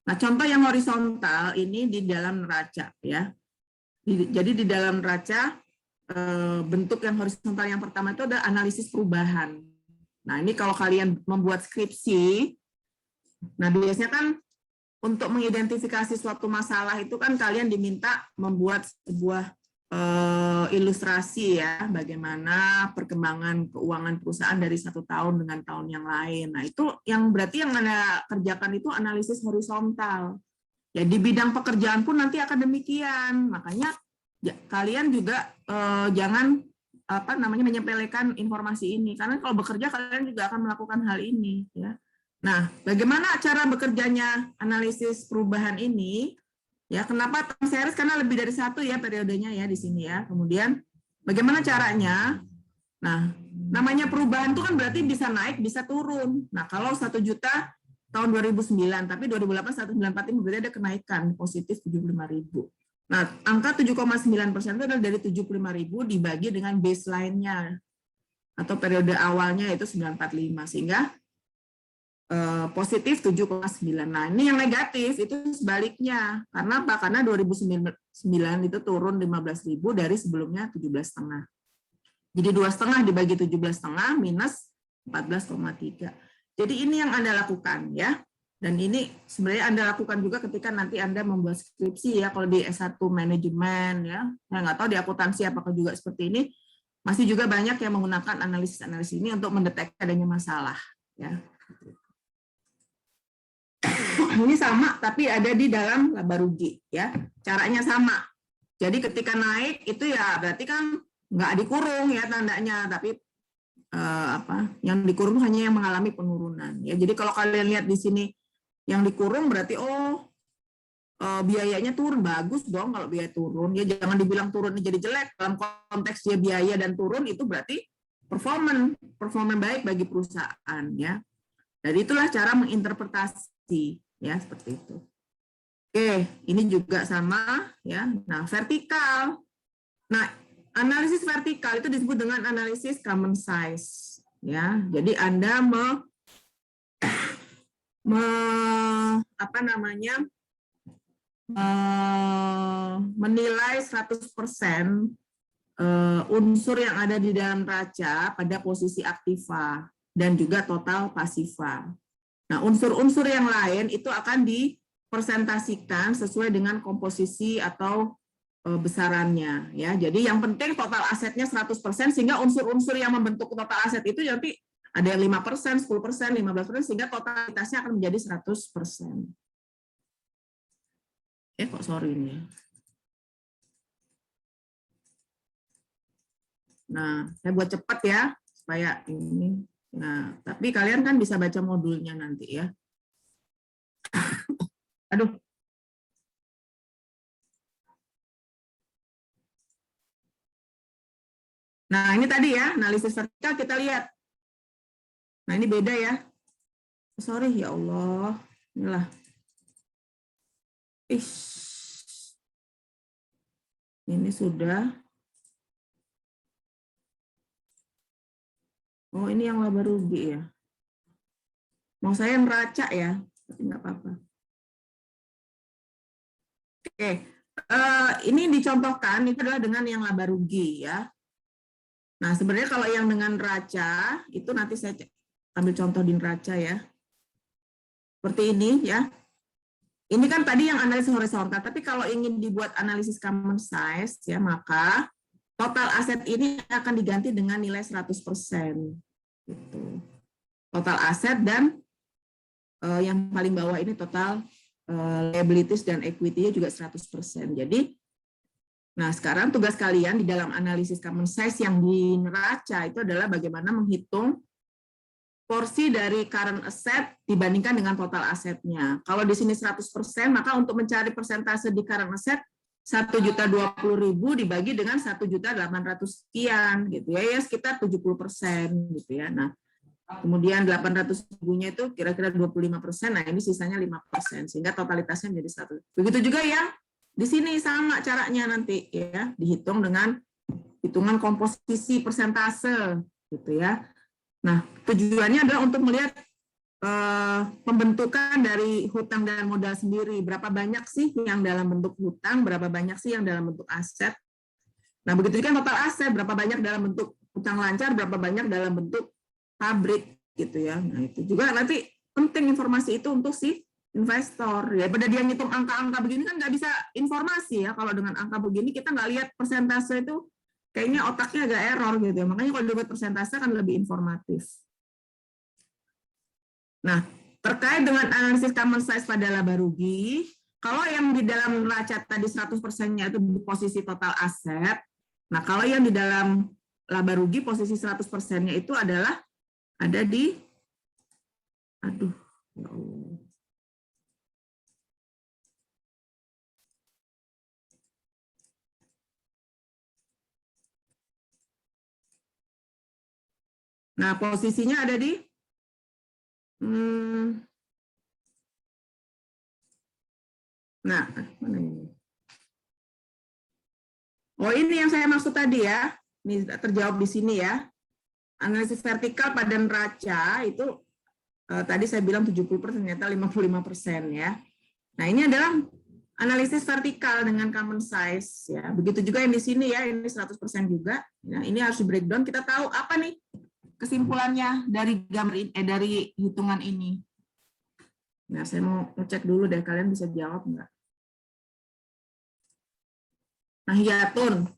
contoh yang horizontal ini di dalam neraca ya. Jadi di dalam neraca bentuk yang horizontal yang pertama itu ada analisis perubahan. Nah, ini kalau kalian membuat skripsi, nah biasanya kan untuk mengidentifikasi suatu masalah itu kan kalian diminta membuat sebuah ilustrasi ya, bagaimana perkembangan keuangan perusahaan dari satu tahun dengan tahun yang lain. Nah, itu yang berarti yang Anda kerjakan itu analisis horizontal. Ya, di bidang pekerjaan pun nanti akan demikian. Makanya kalian juga jangan menyepelekan informasi ini, karena kalau bekerja kalian juga akan melakukan hal ini ya. Nah, bagaimana cara bekerjanya analisis perubahan ini? Ya, kenapa time series? Karena lebih dari satu ya periodenya ya di sini ya. Kemudian bagaimana caranya? Nah, namanya perubahan itu kan berarti bisa naik, bisa turun. Nah, kalau 1 juta tahun 2009, tapi 2008 194 ini berarti ada kenaikan positif 75.000. Nah, angka 7,9% itu adalah dari 75.000 dibagi dengan baseline-nya atau periode awalnya itu 945 sehingga positif 7,9. Nah, ini yang negatif itu sebaliknya. Karena apa? Karena 2009 itu turun 15.000 dari sebelumnya 17,5. Jadi 2,5 dibagi 17,5 minus 14,3. Jadi ini yang Anda lakukan ya. Dan ini sebenarnya Anda lakukan juga ketika nanti Anda membuat skripsi ya, kalau di S1 manajemen ya. Saya nggak tahu di akuntansi apakah juga seperti ini. Masih juga banyak yang menggunakan analisis-analisis ini untuk mendeteksi adanya masalah ya. Ini sama, tapi ada di dalam laba rugi ya. Caranya sama. Jadi ketika naik itu ya berarti kan nggak dikurung ya tandanya, tapi yang dikurung hanya yang mengalami penurunan ya. Jadi kalau kalian lihat di sini yang dikurung berarti biayanya turun, bagus dong kalau biaya turun ya. Jangan dibilang turun jadi jelek. Dalam konteks dia biaya dan turun itu berarti performan baik bagi perusahaan ya. Jadi itulah cara menginterpretasi ya, seperti itu. Oke, ini juga sama ya. Nah, vertikal. Nah, analisis vertikal itu disebut dengan analisis common size ya. Jadi Anda menilai 100% unsur yang ada di dalam neraca pada posisi aktiva dan juga total pasiva. Nah, unsur-unsur yang lain itu akan dipresentasikan sesuai dengan komposisi atau besarannya ya. Jadi yang penting total asetnya 100% sehingga unsur-unsur yang membentuk total aset itu nanti ada yang 5%, 10%, 15% sehingga totalitasnya akan menjadi 100%. Kok sorry ini. Nah, saya buat cepat ya supaya ini. Nah, tapi kalian kan bisa baca modulnya nanti ya. Aduh. Nah, ini tadi ya, analisis vertikal kita lihat. Nah, ini beda ya. Sorry ya Allah. Inilah. Ini sudah. Oh, ini yang laba rugi ya. Mau saya neraca ya, tapi nggak apa-apa. Oke, ini dicontohkan itu adalah dengan yang laba rugi ya. Nah, sebenarnya kalau yang dengan neraca itu nanti saya ambil contoh di neraca ya. Seperti ini ya. Ini kan tadi yang analisis horizontal, tapi kalau ingin dibuat analisis common size ya, maka total aset ini akan diganti dengan nilai 100%. Gitu. Total aset dan yang paling bawah ini total liabilities dan equity-nya juga 100%. Jadi, nah sekarang tugas kalian di dalam analisis common size yang di neraca itu adalah bagaimana menghitung porsi dari current asset dibandingkan dengan total asetnya. Kalau di sini 100%, maka untuk mencari persentase di current asset 1.020.000 dibagi dengan 1.800 sekian gitu ya, sekitar 70% gitu ya. Nah, kemudian 800.000-nya itu kira-kira 25%, nah ini sisanya 5%, sehingga totalitasnya menjadi 100. Begitu juga ya, di sini sama caranya nanti ya, dihitung dengan hitungan komposisi persentase gitu ya. Nah, tujuannya adalah untuk melihat pembentukan dari hutang dan modal sendiri. Berapa banyak sih yang dalam bentuk hutang, berapa banyak sih yang dalam bentuk aset. Nah, begitu juga total aset, berapa banyak dalam bentuk hutang lancar, berapa banyak dalam bentuk pabrik gitu ya. Nah, itu juga nanti penting informasi itu untuk si investor. Ya, pada dia ngitung angka-angka begini kan nggak bisa informasi ya. Kalau dengan angka begini kita nggak lihat persentase itu, kayaknya otaknya agak error gitu ya. Makanya kalau dibuat persentase kan lebih informatif. Nah, terkait dengan analisis common size pada laba rugi, kalau yang di dalam neraca tadi 100%-nya itu di posisi total aset, nah kalau yang di dalam laba rugi posisi 100%-nya itu adalah ada di, aduh, ya Allah. Nah, posisinya ada di nah, mana ini? Oh, ini yang saya maksud tadi ya. Ini terjawab di sini ya. Analisis vertikal pada neraca itu tadi saya bilang 70%, ternyata 55% ya. Nah, ini adalah analisis vertikal dengan common size ya. Begitu juga yang di sini ya, ini 100% juga. Nah, ini harus di breakdown, kita tahu apa nih kesimpulannya dari gambar dari hitungan ini. Nah, saya mau ngecek dulu deh, kalian bisa jawab nggak? Nah, Yatun,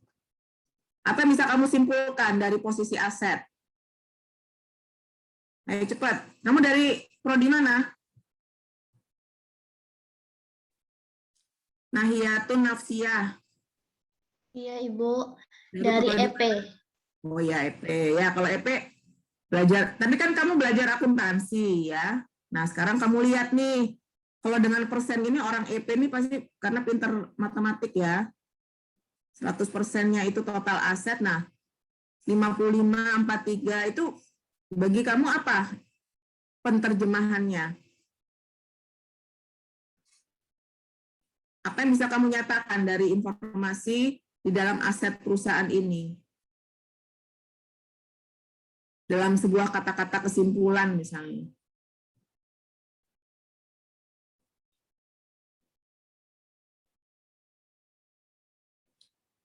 apa yang bisa kamu simpulkan dari posisi aset? Ayo cepat. Kamu dari prodi mana? Nahiyatun Nafsiyah. Iya, Ibu. Dari EP. Oh ya, EP. Ya, kalau EP belajar, tapi kan kamu belajar akuntansi ya. Nah, sekarang kamu lihat nih, kalau dengan persen ini orang EP ini pasti karena pinter matematik ya. 100%-nya itu total aset. Nah, 5543 itu bagi kamu apa penterjemahannya? Apa yang bisa kamu nyatakan dari informasi di dalam aset perusahaan ini? Dalam sebuah kata-kata kesimpulan misalnya.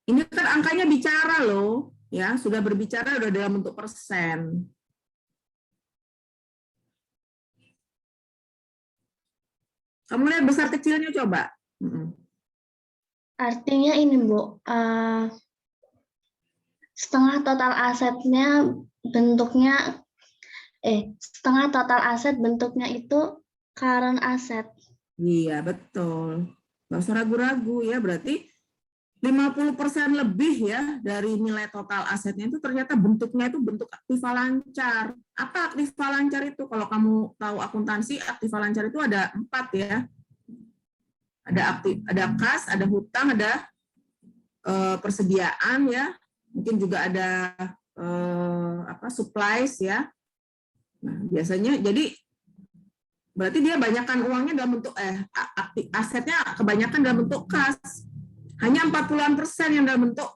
Ini kan angkanya bicara loh, ya sudah berbicara udah dalam bentuk persen. Kamu lihat besar kecilnya coba. Artinya ini, Bu, setengah total asetnya bentuknya, setengah total aset bentuknya itu current asset. Iya, betul. Nggak usah ragu-ragu ya, berarti 50% lebih ya dari nilai total asetnya itu ternyata bentuknya itu bentuk aktiva lancar. Apa aktiva lancar itu? Kalau kamu tahu akuntansi, aktiva lancar itu ada 4 ya. Ada kas, ada hutang, ada persediaan ya. Mungkin juga ada supplies ya. Nah, biasanya jadi Berarti dia banyakkan uangnya dalam bentuk asetnya kebanyakan dalam bentuk kas. Hanya 40% yang dalam bentuk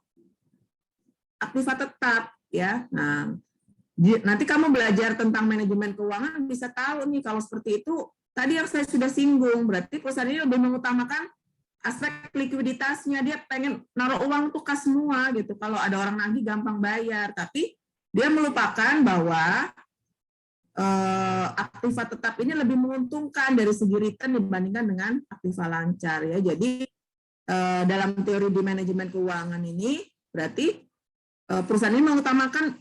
aktiva tetap ya. Nah, nanti kamu belajar tentang manajemen keuangan bisa tahu nih kalau seperti itu tadi yang saya sudah singgung, berarti perusahaan ini lebih mengutamakan aspek likuiditasnya, dia pengen naruh uang tuh kas semua gitu. Kalau ada orang nagih gampang bayar, tapi dia melupakan bahwa aktiva tetap ini lebih menguntungkan dari segi return dibandingkan dengan aktiva lancar ya. Jadi dalam teori di manajemen keuangan ini berarti perusahaan ini mengutamakan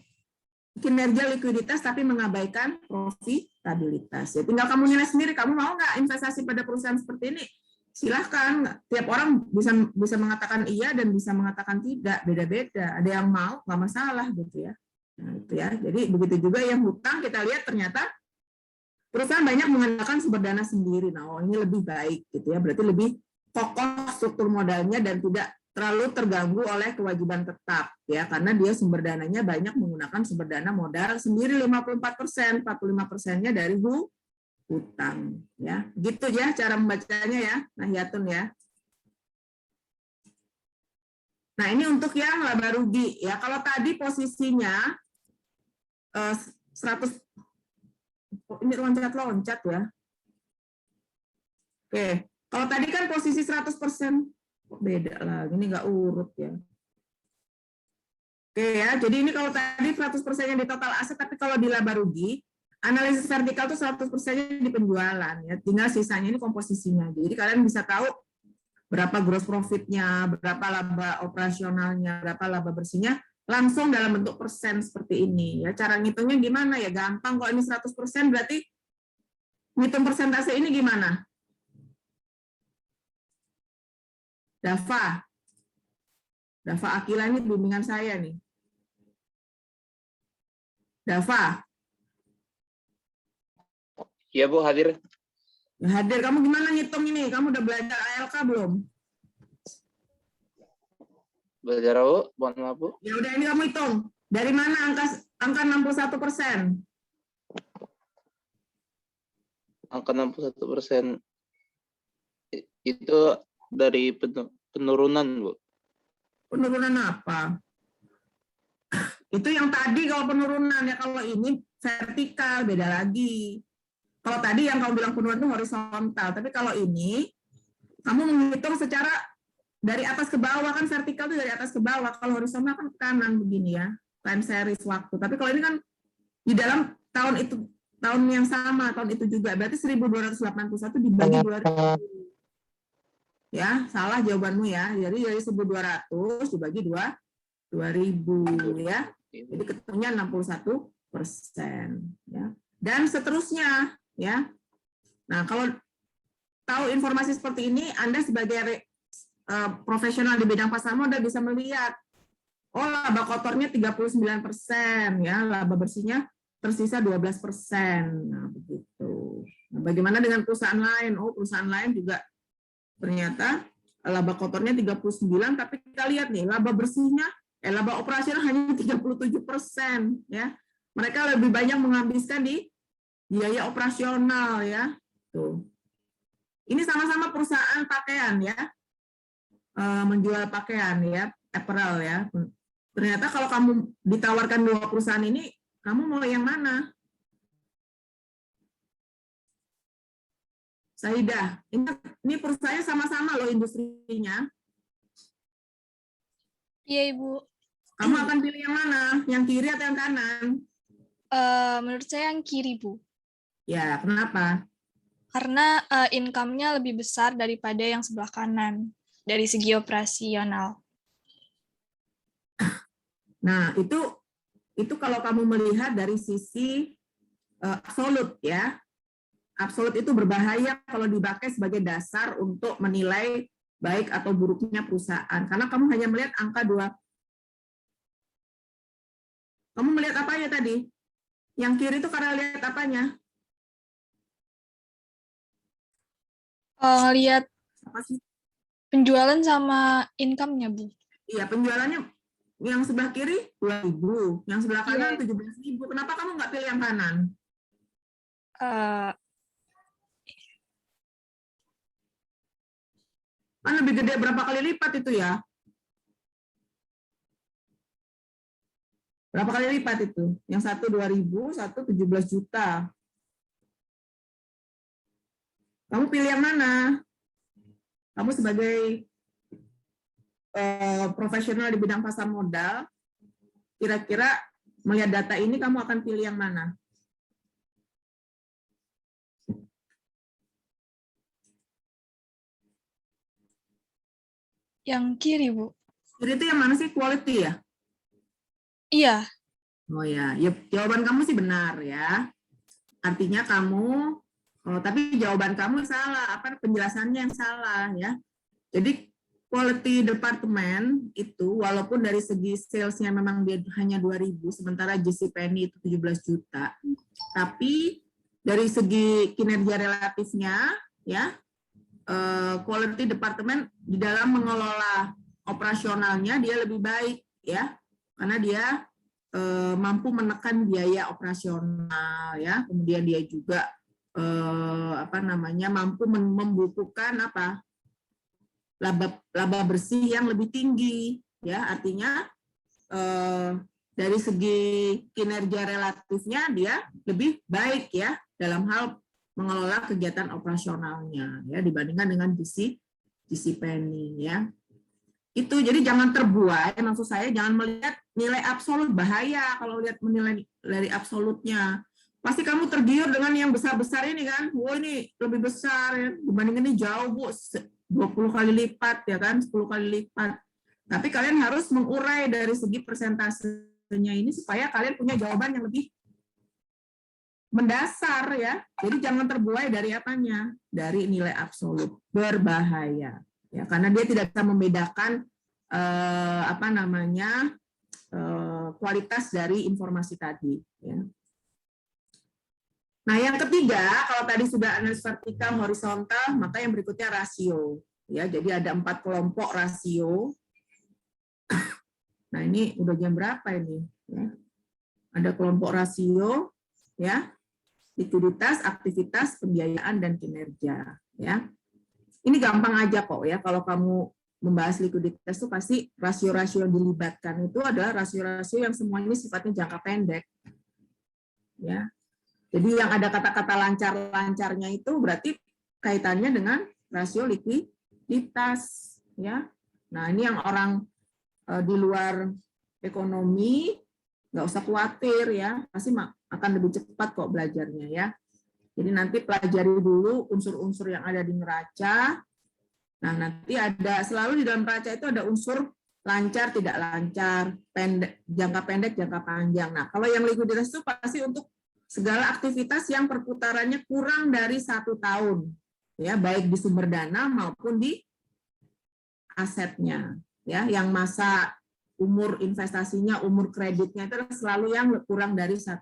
kinerja likuiditas tapi mengabaikan profitabilitas. Ya, tinggal kamu nilai sendiri, kamu mau nggak investasi pada perusahaan seperti ini? Silahkan, tiap orang bisa mengatakan iya dan bisa mengatakan tidak, beda-beda. Ada yang mau, nggak masalah gitu ya. Nah, itu ya. Jadi begitu juga yang hutang kita lihat ternyata perusahaan banyak mengandalkan sumber dana sendiri. Nah, ini lebih baik gitu ya. Berarti lebih kokoh struktur modalnya dan tidak terlalu terganggu oleh kewajiban tetap ya, karena dia sumber dananya banyak menggunakan sumber dana modal sendiri 54%, 45%-nya dari hutang ya. Gitu ya cara membacanya ya, Nahyatun ya. Nah, ini untuk yang laba rugi ya. Kalau tadi posisinya 100, ini loncat-loncat ya. Oke, kalau tadi kan posisi 100%, kok beda lagi, ini nggak urut ya. Oke ya, jadi ini kalau tadi 100%-nya di total aset, tapi kalau di laba rugi, analisis vertikal itu 100%-nya di penjualan ya, tinggal sisanya ini komposisinya. Jadi kalian bisa tahu berapa gross profit-nya, berapa laba operasionalnya, berapa laba bersihnya, langsung dalam bentuk persen seperti ini ya. Cara ngitungnya gimana ya? Gampang, kalau ini 100% berarti ngitung persentase ini gimana? Dava Akila ini bimbingan saya nih. Dava. Iya Bu, hadir. Hadir, kamu gimana ngitung ini? Kamu udah belajar ALK belum? Belajar Bu, mohon maaf Bu. Ya udah, ini kamu hitung. Dari mana angka 61%? Angka 61% itu dari penurunan Bu. Penurunan apa? Itu yang tadi kalau penurunan ya, kalau ini vertikal beda lagi. Kalau tadi yang kamu bilang penurunan itu horizontal, tapi kalau ini kamu menghitung secara dari atas ke bawah, kan vertikal itu dari atas ke bawah, kalau horizontal kan ke kanan begini ya, time series waktu. Tapi kalau ini kan di dalam tahun itu, tahun yang sama, tahun itu juga, berarti 1281 dibagi 2000. Ya, salah jawabanmu ya. Jadi dari 1200 dibagi 2000 ya. Jadi ketemunya 61% ya. Dan seterusnya ya. Nah, kalau tahu informasi seperti ini, Anda sebagai profesional di bidang pasar modal bisa melihat, oh laba kotornya 39% ya, laba bersihnya tersisa 12%. Nah, begitu. Nah, bagaimana dengan perusahaan lain? Oh, perusahaan lain juga ternyata laba kotornya 39, tapi kita lihat nih, laba bersihnya, laba operasional hanya 37% ya. Mereka lebih banyak menghabiskan di biaya operasional ya. Tuh. Ini sama-sama perusahaan pakaian ya, menjual pakaian ya, apparel ya. Ternyata kalau kamu ditawarkan dua perusahaan ini, kamu mau yang mana? Saidah, ini perusahaannya sama-sama loh industrinya. Iya Ibu. Kamu akan pilih yang mana? Yang kiri atau yang kanan? Menurut saya yang kiri Bu. Ya, kenapa? Karena income-nya lebih besar daripada yang sebelah kanan dari segi operasional. Nah, itu kalau kamu melihat dari sisi absolut ya. Absolut itu berbahaya kalau dipakai sebagai dasar untuk menilai baik atau buruknya perusahaan. Karena kamu hanya melihat angka 2. Kamu melihat apanya tadi? Yang kiri itu karena lihat apanya? Lihat Apa sih? penjualan sama income-nya Bu. Iya, penjualannya yang sebelah kiri 2.000, yang sebelah kanan Iya. 17.000. Kenapa kamu nggak pilih yang kanan? Kan lebih gede berapa kali lipat itu ya? Berapa kali lipat itu? Yang satu 2.000, satu 17 juta. Kamu pilih yang mana? Kamu sebagai profesional di bidang pasar modal, kira-kira melihat data ini kamu akan pilih yang mana? Yang kiri, Bu. Kiri itu yang mana sih? Quality ya? Iya. Oh ya, jawaban kamu sih benar ya. Artinya kamu, tapi jawaban kamu salah, penjelasannya yang salah ya. Jadi quality department itu walaupun dari segi salesnya memang dia hanya 2.000, sementara JCPenney itu 17 juta, tapi dari segi kinerja relatifnya ya, quality department di dalam mengelola operasionalnya dia lebih baik ya, karena dia mampu menekan biaya operasional ya, kemudian dia juga mampu membukukan laba bersih yang lebih tinggi ya, artinya dari segi kinerja relatifnya dia lebih baik ya dalam hal mengelola kegiatan operasionalnya ya dibandingkan dengan JCPenney ya. Itu jadi jangan terbuai, maksud saya jangan melihat nilai absolut, bahaya kalau lihat menilai dari absolutnya. Pasti kamu tergiur dengan yang besar-besar ini kan, wah ini lebih besar ya, dibandingkan ini jauh Bu, 20 kali lipat ya kan, 10 kali lipat. Tapi kalian harus mengurai dari segi persentasenya ini supaya kalian punya jawaban yang lebih mendasar ya. Jadi jangan terbuai dari apanya, dari nilai absolut, berbahaya. Ya, karena dia tidak bisa membedakan kualitas dari informasi tadi. Ya. Nah, yang ketiga, kalau tadi sudah analisis vertikal, horizontal, maka yang berikutnya rasio. Ya, jadi ada 4 kelompok rasio. Nah, ini udah jam berapa ini? Ya. Ada kelompok rasio, ya, likuiditas, aktivitas, pembiayaan, dan kinerja. Ya. Ini gampang aja kok ya, kalau kamu membahas likuiditas itu pasti rasio-rasio yang dilibatkan itu adalah rasio-rasio yang semuanya sifatnya jangka pendek. Ya. Jadi yang ada kata-kata lancar-lancarnya itu berarti kaitannya dengan rasio likuiditas. Ya. Nah ini yang orang di luar ekonomi nggak usah khawatir ya, pasti akan lebih cepat kok belajarnya ya. Jadi nanti pelajari dulu unsur-unsur yang ada di neraca. Nah, nanti ada selalu di dalam neraca itu ada unsur lancar, tidak lancar, jangka pendek, jangka panjang. Nah, kalau yang likuiditas itu pasti untuk segala aktivitas yang perputarannya kurang dari 1 tahun, ya, baik di sumber dana maupun di asetnya, ya, yang masa umur investasinya, umur kreditnya itu selalu yang kurang dari 1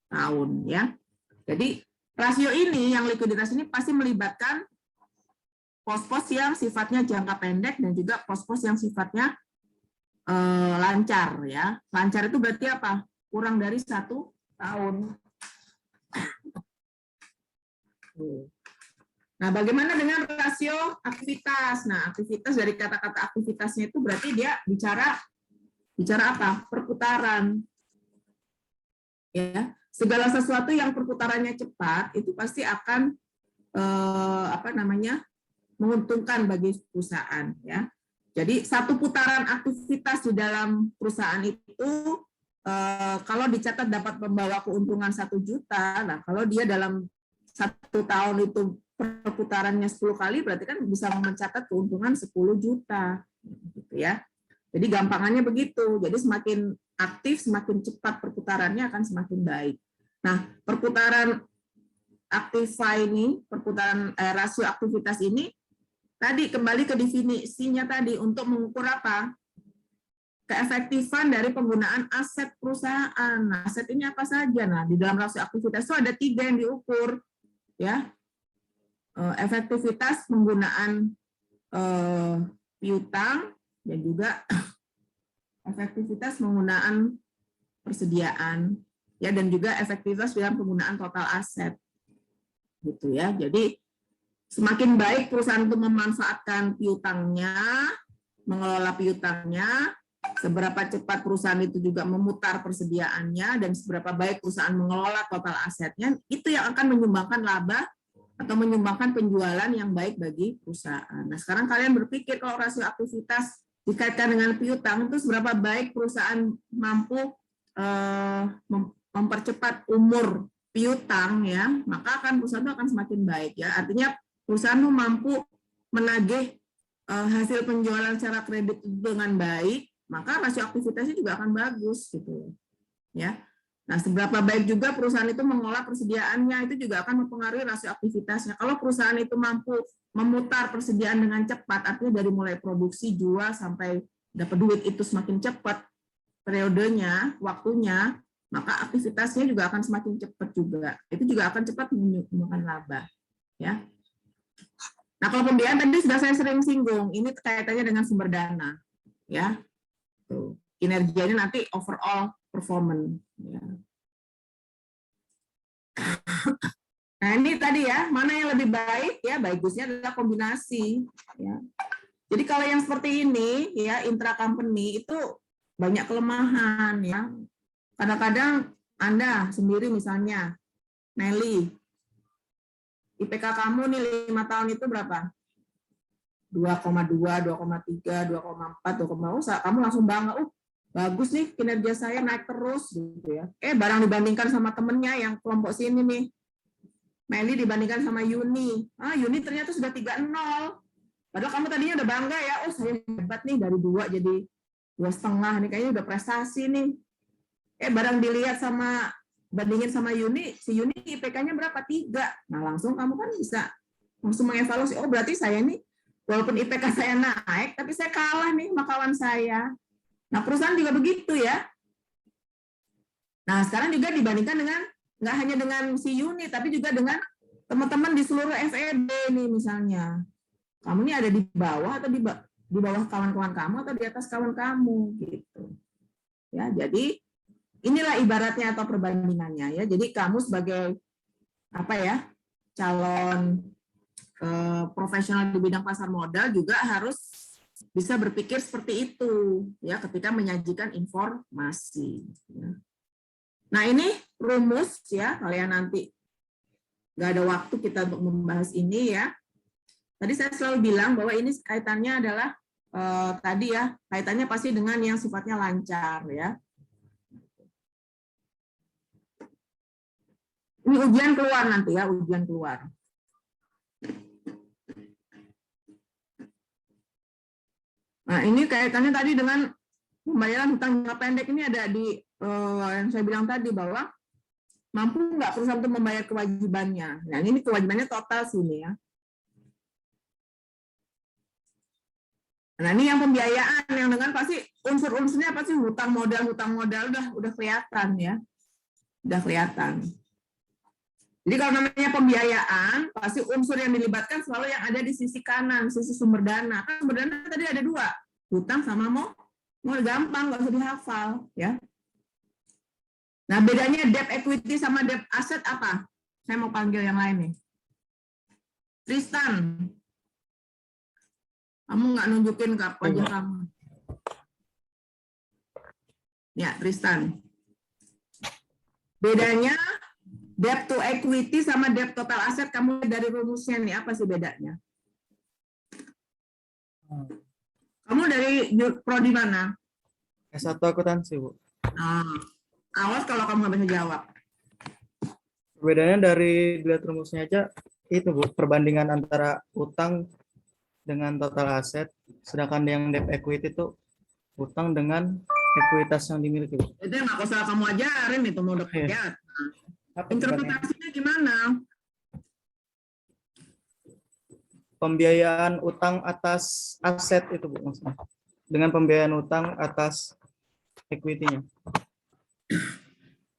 tahun, ya. Jadi rasio ini, yang likuiditas ini pasti melibatkan pos-pos yang sifatnya jangka pendek dan juga pos-pos yang sifatnya lancar. Ya, lancar itu berarti apa? Kurang dari 1 tahun. Nah, bagaimana dengan rasio aktivitas? Nah, aktivitas dari kata-kata aktivitasnya itu berarti dia bicara apa? Perputaran. Ya. Segala sesuatu yang perputarannya cepat itu pasti akan menguntungkan bagi perusahaan ya. Jadi satu putaran aktivitas di dalam perusahaan itu kalau dicatat dapat membawa keuntungan 1 juta, nah kalau dia dalam 1 tahun itu perputarannya 10 kali berarti kan bisa mencatat keuntungan 10 juta gitu ya. Jadi gampangannya begitu. Jadi semakin aktif, semakin cepat perputarannya akan semakin baik. Nah, perputaran aktiva ini, perputaran rasio aktivitas ini, tadi kembali ke definisinya tadi untuk mengukur apa? Keefektifan dari penggunaan aset perusahaan. Nah, aset ini apa saja? Nah, di dalam rasio aktivitas itu ada 3 yang diukur, ya. Efektivitas penggunaan piutang dan juga efektivitas penggunaan persediaan, ya, dan juga efektivitas dalam penggunaan total aset, gitu ya. Jadi Semakin baik perusahaan itu memanfaatkan piutangnya, mengelola piutangnya, seberapa cepat perusahaan itu juga memutar persediaannya, dan seberapa baik perusahaan mengelola total asetnya, itu yang akan menyumbangkan laba atau menyumbangkan penjualan yang baik bagi perusahaan. Nah, sekarang kalian berpikir kalau rasio aktivitas dikaitkan dengan piutang, itu seberapa baik perusahaan mampu mempercepat umur piutang, ya, maka akan perusahaan itu akan semakin baik, ya. Artinya perusahaan itu mampu menagih hasil penjualan secara kredit dengan baik, maka rasio aktivitasnya juga akan bagus, gitu, ya. Nah, seberapa baik juga perusahaan itu mengolah persediaannya, itu juga akan mempengaruhi rasio aktivitasnya. Kalau perusahaan itu mampu memutar persediaan dengan cepat, artinya dari mulai produksi, jual, sampai dapat duit itu semakin cepat periodenya, waktunya, maka aktivitasnya juga akan semakin cepat juga. Itu juga akan cepat menyumbangkan laba, ya. Nah, kalau pembiayaan tadi sudah saya sering singgung, ini kaitannya dengan sumber dana, ya. Tuh. Kinerjanya nanti overall performance. Ya. Nah, ini tadi ya, mana yang lebih baik, ya, bagusnya adalah kombinasi. Ya. Jadi kalau yang seperti ini, ya, intra company itu banyak kelemahan, ya. Kadang-kadang Anda sendiri misalnya, Nelly, IPK kamu nih 5 tahun itu berapa? 2,2, 2,3, 2,4, 2,4. Kamu langsung bangga, bagus nih kinerja saya naik terus gitu ya. Barang dibandingkan sama temennya yang kelompok sini nih. Meli dibandingkan sama Yuni. Yuni ternyata sudah 3,0. Padahal kamu tadinya udah bangga ya, saya hebat nih dari 2 jadi 2,5 nih, kayaknya udah prestasi nih. Barang dilihat sama bandingin sama Yuni, si Yuni IPK-nya berapa? 3. Nah, langsung kamu kan bisa langsung mengevaluasi, berarti saya nih, walaupun IPK saya naik, tapi saya kalah nih sama kawan saya. Nah, perusahaan juga begitu ya. Nah, sekarang juga dibandingkan dengan, nggak hanya dengan si Yuni, tapi juga dengan teman-teman di seluruh FEB nih misalnya. Kamu nih ada di bawah atau di bawah kawan-kawan kamu atau di atas kawan kamu gitu. Ya, jadi inilah ibaratnya atau perbandingannya ya. Jadi kamu sebagai calon profesional di bidang pasar modal juga harus bisa berpikir seperti itu ya ketika menyajikan informasi. Ya. Nah, ini rumus ya, kalian nanti nggak ada waktu kita untuk membahas ini ya. Tadi saya selalu bilang bahwa ini kaitannya adalah kaitannya pasti dengan yang sifatnya lancar ya. Ini ujian keluar nanti ya, ujian keluar. Nah, ini kaitannya tadi dengan pembayaran hutang jangka pendek. Ini ada di yang saya bilang tadi bahwa mampu nggak perusahaan untuk membayar kewajibannya. Nah, ini kewajibannya total sini ya. Nah, ini yang pembiayaan yang dengan pasti unsur-unsurnya pasti hutang modal udah kelihatan ya. Udah kelihatan. Jadi kalau namanya pembiayaan, pasti unsur yang dilibatkan selalu yang ada di sisi kanan, sisi sumber dana. Kan sumber dana tadi ada 2, hutang sama mau gampang, nggak usah dihafal. Ya. Nah, bedanya debt equity sama debt asset apa? Saya mau panggil yang lain nih. Tristan, kamu nggak nunjukin wajah kamu. Ya, Tristan. Bedanya debt to equity sama debt total aset, kamu dari rumusnya nih, apa sih bedanya? Kamu dari prodi mana? S1 akuntansi, Bu. Awas kalau kamu nggak bisa jawab. Bedanya dari dilihat rumusnya aja, itu Bu, perbandingan antara utang dengan total aset, sedangkan yang debt equity itu utang dengan ekuitas yang dimiliki, Bu. Itu nggak usah kamu ajarin, itu mau udah lihat. Interpretasinya gimana? Pembiayaan utang atas aset itu, Bu, maksudnya. Dengan pembiayaan utang atas equity-nya.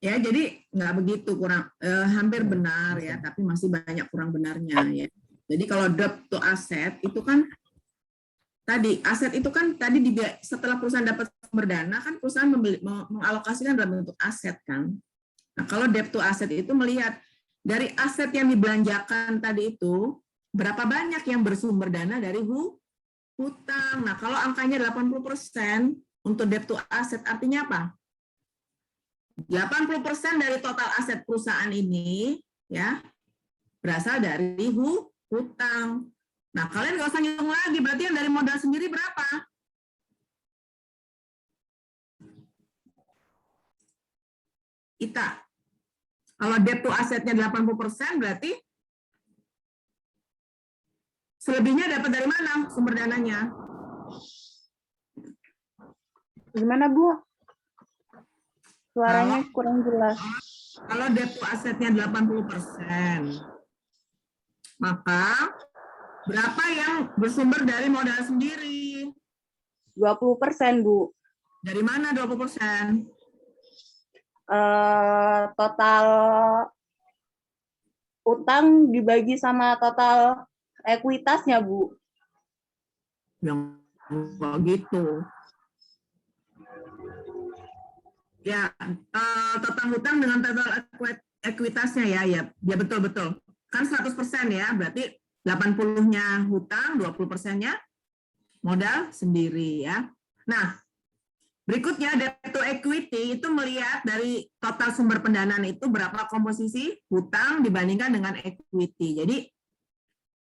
Ya, jadi nggak begitu, kurang hampir benar ya, tapi masih banyak kurang benarnya ya. Jadi kalau debt to asset itu kan tadi aset itu kan tadi setelah perusahaan dapat sumber dana kan perusahaan mengalokasikan dalam bentuk aset kan. Nah, kalau debt to asset itu melihat dari aset yang dibelanjakan tadi itu berapa banyak yang bersumber dana dari hutang. Nah, kalau angkanya 80% untuk debt to asset artinya apa? 80% dari total aset perusahaan ini ya berasal dari hutang. Nah, kalian nggak usah ngitung lagi, berarti yang dari modal sendiri berapa? Kita. Kalau debt to assetnya 80%, berarti selebihnya dapat dari mana sumber dananya? Gimana, Bu? Suaranya kurang jelas. Kalau debt to assetnya 80%, maka berapa yang bersumber dari modal sendiri? 20%, Bu. Dari mana 20%? Total utang dibagi sama total ekuitasnya, Bu. Yang begitu. Ya, total hutang dengan total ekuitasnya ya betul-betul. Kan 100% ya, berarti 80-nya hutang, 20%-nya modal sendiri ya. Nah, berikutnya debt to equity itu melihat dari total sumber pendanaan itu berapa komposisi hutang dibandingkan dengan equity. Jadi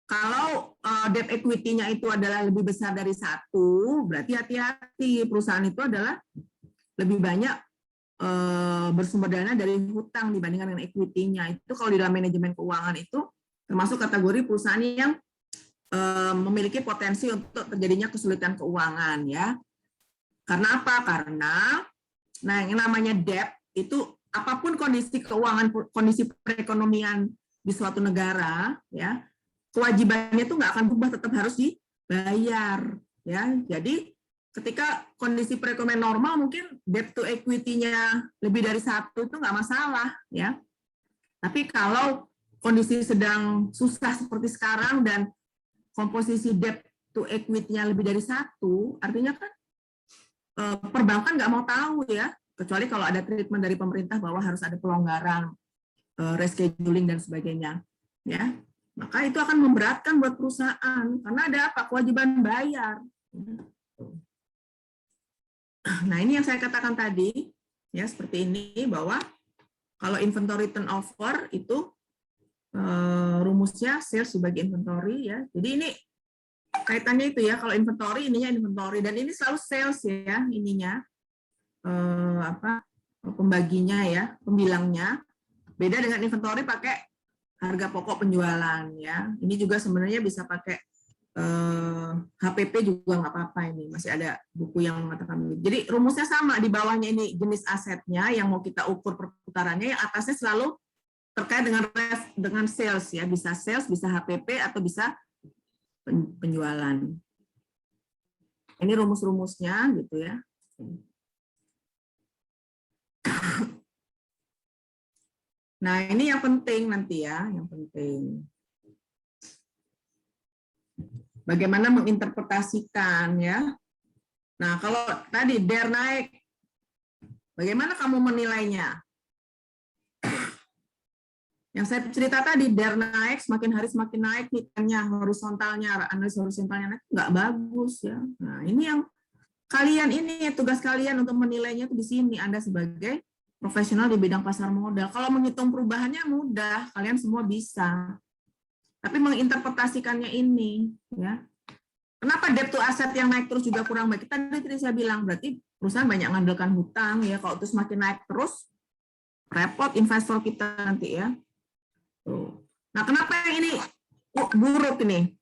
kalau debt equity-nya itu adalah lebih besar dari 1, berarti hati-hati, perusahaan itu adalah lebih banyak bersumber dana dari hutang dibandingkan dengan equity-nya. Itu kalau di dalam manajemen keuangan itu termasuk kategori perusahaan yang memiliki potensi untuk terjadinya kesulitan keuangan ya. Karena apa? Karena yang namanya debt itu apapun kondisi keuangan, kondisi perekonomian di suatu negara ya, kewajibannya itu nggak akan berubah, tetap harus dibayar ya. Jadi ketika kondisi perekonomian normal mungkin debt to equity-nya lebih dari 1 itu nggak masalah ya. Tapi kalau kondisi sedang susah seperti sekarang dan komposisi debt to equity-nya lebih dari 1, artinya kan perbankan nggak mau tahu ya, kecuali kalau ada treatment dari pemerintah bahwa harus ada pelonggaran, rescheduling dan sebagainya ya. Maka itu akan memberatkan buat perusahaan karena ada apa? Kewajiban bayar. Nah, ini yang saya katakan tadi, ya seperti ini, bahwa kalau inventory turnover itu rumusnya sales dibagi inventory ya. Jadi ini kaitannya itu ya, kalau inventory ininya inventory dan ini selalu sales ya ininya pembaginya ya, pembilangnya. Beda dengan inventory pakai harga pokok penjualan ya. Ini juga sebenarnya bisa pakai HPP juga nggak apa-apa, ini masih ada buku yang mengatakan begitu. Jadi rumusnya sama, di bawahnya ini jenis asetnya yang mau kita ukur perputarannya, yang atasnya selalu terkait dengan sales ya, bisa sales, bisa HPP atau bisa penjualan. Ini rumus-rumusnya gitu ya. Nah, ini yang penting nanti ya, yang penting. Bagaimana menginterpretasikan ya. Nah, kalau tadi DER naik, bagaimana kamu menilainya? Yang saya cerita tadi, DER naik, semakin hari semakin naik, nilainya horizontalnya, analis horizontalnya naik, nggak bagus ya. Nah, ini yang kalian ini, tugas kalian untuk menilainya itu di sini, Anda sebagai profesional di bidang pasar modal. Kalau menghitung perubahannya mudah, kalian semua bisa. Tapi menginterpretasikannya ini, ya. Kenapa debt to asset yang naik terus juga kurang baik? Tadi saya bilang, berarti perusahaan banyak mengandalkan hutang, ya. Kalau itu semakin naik terus, repot investor kita nanti, ya. Tuh. Nah, kenapa yang ini buruk ini?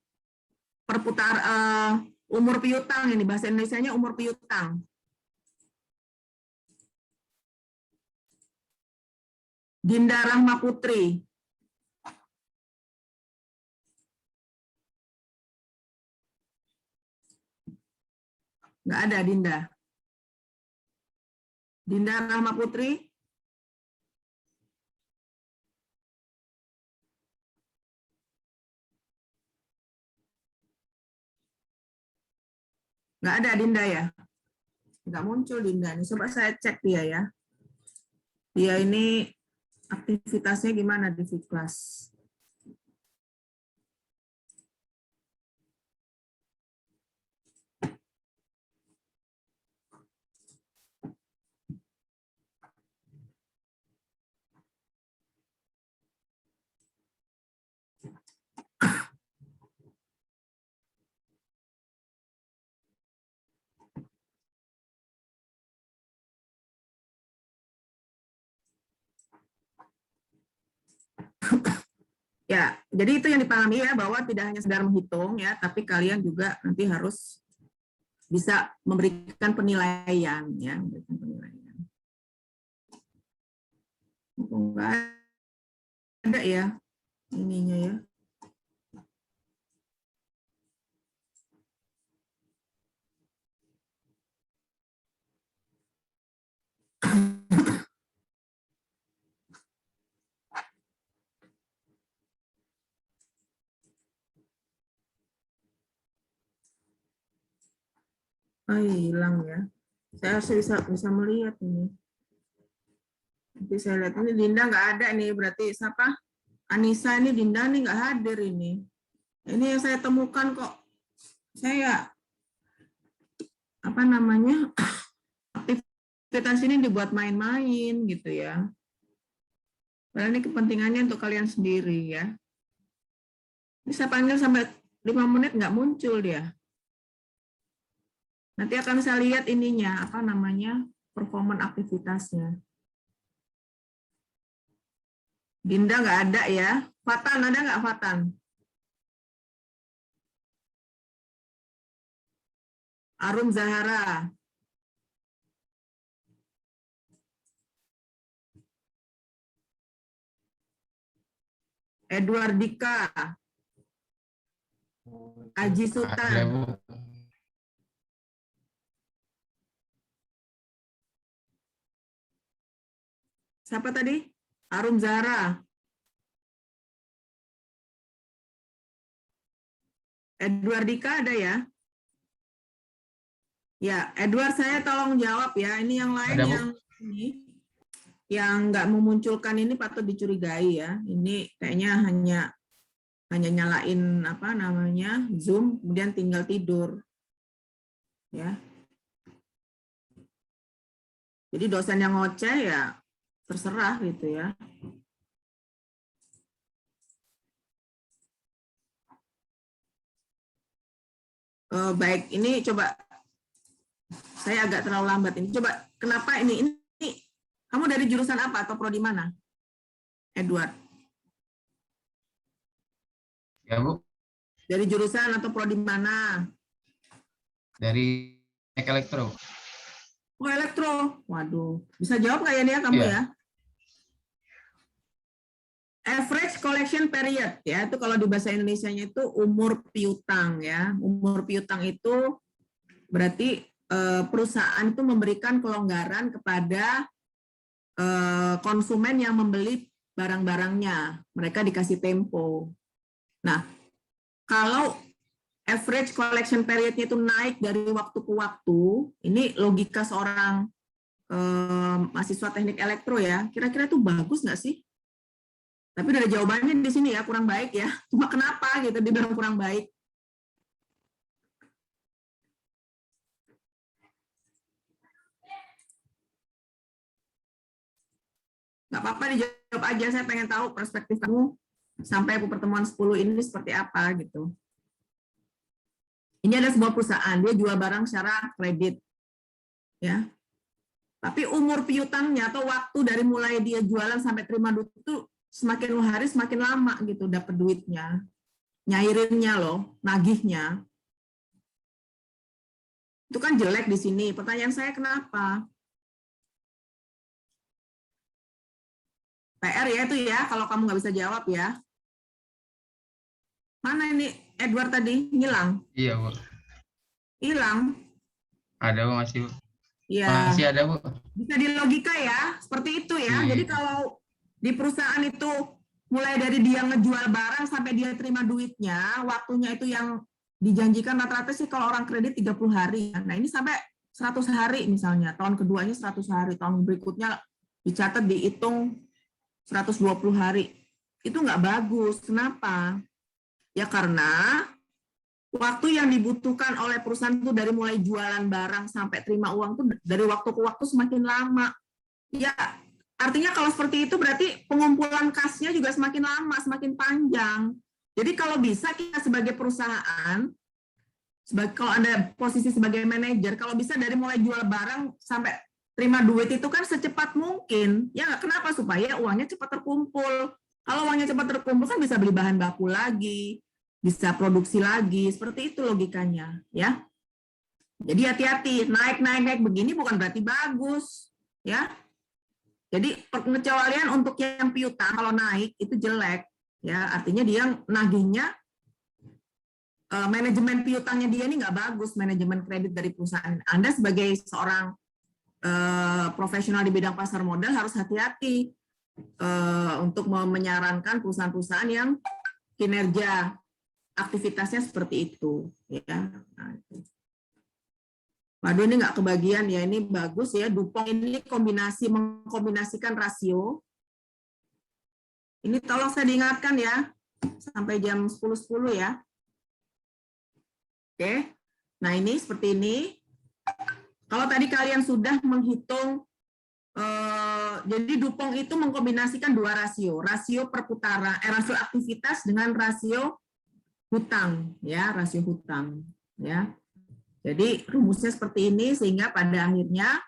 Perputar umur piutang ini, bahasa Indonesianya umur piutang. Dinda Rahma Putri. Nggak ada Dinda. Dinda Rahma Putri. Nggak ada Dinda ya? Nggak muncul Dinda. Ini coba saya cek dia ya. Dia ini aktivitasnya gimana di Fitclass? Ya, jadi itu yang dipahami ya, bahwa tidak hanya sekedar menghitung ya, tapi kalian juga nanti harus bisa memberikan penilaian ya, memberikan penilaian. Enggak ada ya ininya ya. Hilang ya. Saya harus bisa melihat ini. Nanti saya lihat ini Dinda nggak ada nih, berarti siapa? Anissa ini, Dinda nih nggak hadir ini. Ini yang saya temukan kok. Saya apa namanya, aktivitas ini dibuat main-main gitu ya. Padahal ini kepentingannya untuk kalian sendiri ya. Ini saya panggil sampai 5 menit nggak muncul dia. Nanti akan saya lihat ininya, apa namanya, performan aktivitasnya. Dinda nggak ada ya. Fatan ada nggak, Fatan? Arum Zahara. Edward Dika. Aji Sultan. Siapa tadi? Arum Zahra. Edward Dika ada ya? Ya, Edward saya tolong jawab ya. Ini yang lain ada, yang ini yang nggak memunculkan ini patut dicurigai ya. Ini kayaknya hanya nyalain apa namanya Zoom kemudian tinggal tidur. Ya. Jadi dosen yang ngoceh ya terserah gitu ya. Baik, ini coba saya agak terlalu lambat ini. Coba kenapa ini kamu dari jurusan apa atau prodi mana? Edward. Ya, Bu. Dari jurusan atau prodi mana? Dari elektro. Oh, elektro. Waduh. Bisa jawab nggak ya Nia kamu ya? Average collection period ya, itu kalau di bahasa Indonesianya itu umur piutang ya. Umur piutang itu berarti perusahaan itu memberikan kelonggaran kepada konsumen yang membeli barang-barangnya. Mereka dikasih tempo. Nah, kalau average collection period-nya itu naik dari waktu ke waktu, ini logika seorang mahasiswa teknik elektro ya, kira-kira itu bagus nggak sih? Tapi dari jawabannya di sini ya, kurang baik ya. Cuma kenapa gitu, dibilang kurang baik. Nggak apa-apa dijawab aja, saya pengen tahu perspektif kamu sampai pertemuan 10 ini seperti apa gitu. Ini ada sebuah perusahaan, dia jual barang secara kredit. Ya. Tapi umur piutangnya atau waktu dari mulai dia jualan sampai terima duit itu semakin hari semakin lama gitu dapat duitnya. Nyairinnya loh, nagihnya. Itu kan jelek di sini. Pertanyaan saya kenapa? PR ya itu ya, kalau kamu nggak bisa jawab ya. Mana ini Edward tadi? Ngilang? Iya, Bu. Hilang? Ada, Bu, masih, Bu. Ya. Masih ada, Bu. Bisa di logika ya, seperti itu ya. Jadi kalau di perusahaan itu mulai dari dia ngejual barang sampai dia terima duitnya, waktunya itu yang dijanjikan rata-rata sih kalau orang kredit 30 hari. Nah ini sampai 100 hari misalnya, tahun keduanya 100 hari, tahun berikutnya dicatat dihitung 120 hari. Itu nggak bagus. Kenapa? Ya karena waktu yang dibutuhkan oleh perusahaan itu dari mulai jualan barang sampai terima uang itu dari waktu ke waktu semakin lama. Ya, artinya kalau seperti itu berarti pengumpulan kasnya juga semakin lama, semakin panjang. Jadi kalau bisa kita sebagai perusahaan, kalau ada posisi sebagai manajer, kalau bisa dari mulai jual barang sampai terima duit itu kan secepat mungkin. Ya kenapa? Supaya uangnya cepat terkumpul. Kalau uangnya cepat terkumpul kan bisa beli bahan baku lagi, bisa produksi lagi, seperti itu logikanya, ya. Jadi hati-hati, naik begini bukan berarti bagus, ya. Jadi pengecualian untuk yang piutang kalau naik itu jelek, ya. Artinya dia nagihnya manajemen piutangnya dia ini nggak bagus, manajemen kredit dari perusahaan. Anda sebagai seorang profesional di bidang pasar modal harus hati-hati untuk menyarankan perusahaan-perusahaan yang kinerja aktivitasnya seperti itu, ya. Nah, waduh, ini nggak kebagian ya, ini bagus ya. Dupont ini mengkombinasikan rasio. Ini tolong saya diingatkan ya, sampai jam 10.10 ya. Oke, nah ini seperti ini. Kalau tadi kalian sudah menghitung, jadi Dupont itu mengkombinasikan dua rasio, rasio perputaran, rasio aktivitas dengan rasio hutang, ya, rasio hutang, ya. Jadi rumusnya seperti ini sehingga pada akhirnya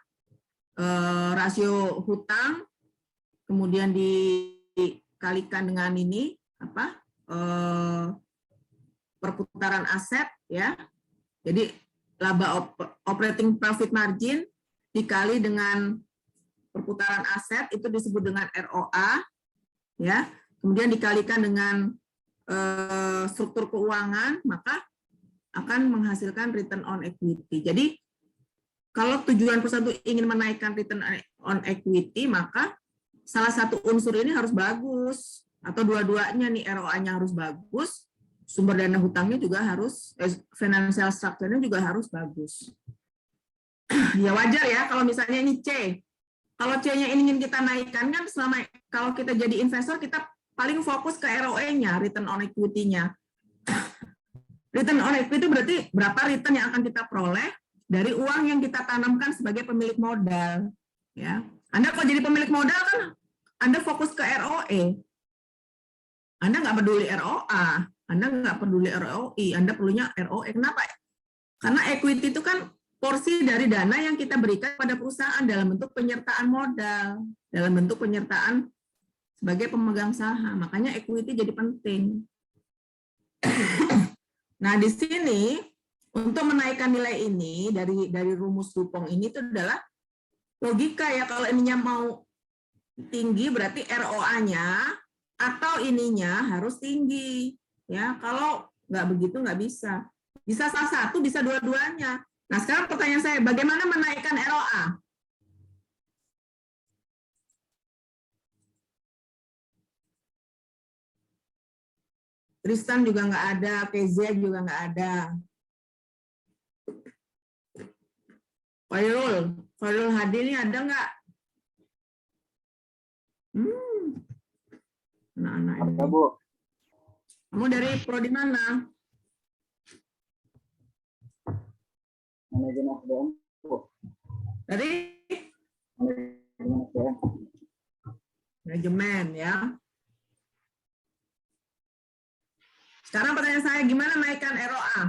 rasio hutang kemudian dikalikan dengan ini apa? Perputaran aset, ya. Jadi laba operating profit margin dikali dengan perputaran aset itu disebut dengan ROA, ya. Kemudian dikalikan dengan struktur keuangan, maka akan menghasilkan return on equity. Jadi kalau tujuan perusahaan itu ingin menaikkan return on equity, maka salah satu unsur ini harus bagus, atau dua-duanya nih, ROA-nya harus bagus, sumber dana hutangnya juga harus, financial structure-nya juga harus bagus. Ya wajar ya kalau misalnya ini C. Kalau C-nya ingin kita naikkan kan selama kalau kita jadi investor kita paling fokus ke ROE-nya, return on equity-nya. Return on equity berarti berapa return yang akan kita peroleh dari uang yang kita tanamkan sebagai pemilik modal. Ya, Anda kalau jadi pemilik modal kan Anda fokus ke ROE. Anda nggak peduli ROA, Anda nggak peduli ROI, Anda perlunya ROE. Kenapa? Karena equity itu kan porsi dari dana yang kita berikan pada perusahaan dalam bentuk penyertaan modal, dalam bentuk penyertaan sebagai pemegang saham. Makanya equity jadi penting. Nah, di sini untuk menaikkan nilai ini dari rumus Dupont ini itu adalah logika ya, kalau ininya mau tinggi berarti ROA-nya atau ininya harus tinggi. Ya, kalau nggak begitu nggak bisa. Bisa salah satu, bisa dua-duanya. Nah, sekarang pertanyaan saya, bagaimana menaikkan ROA? Tristan juga nggak ada, Kezia juga nggak ada. Khairul Hadi ini ada nggak? Anak-anak ini. Ada, Bu. Kamu dari prodi mana? Manajemen SDM, Bu. Dari Manajemen SDM. manajemen ya. Sekarang pertanyaan saya, gimana naikkan ROA?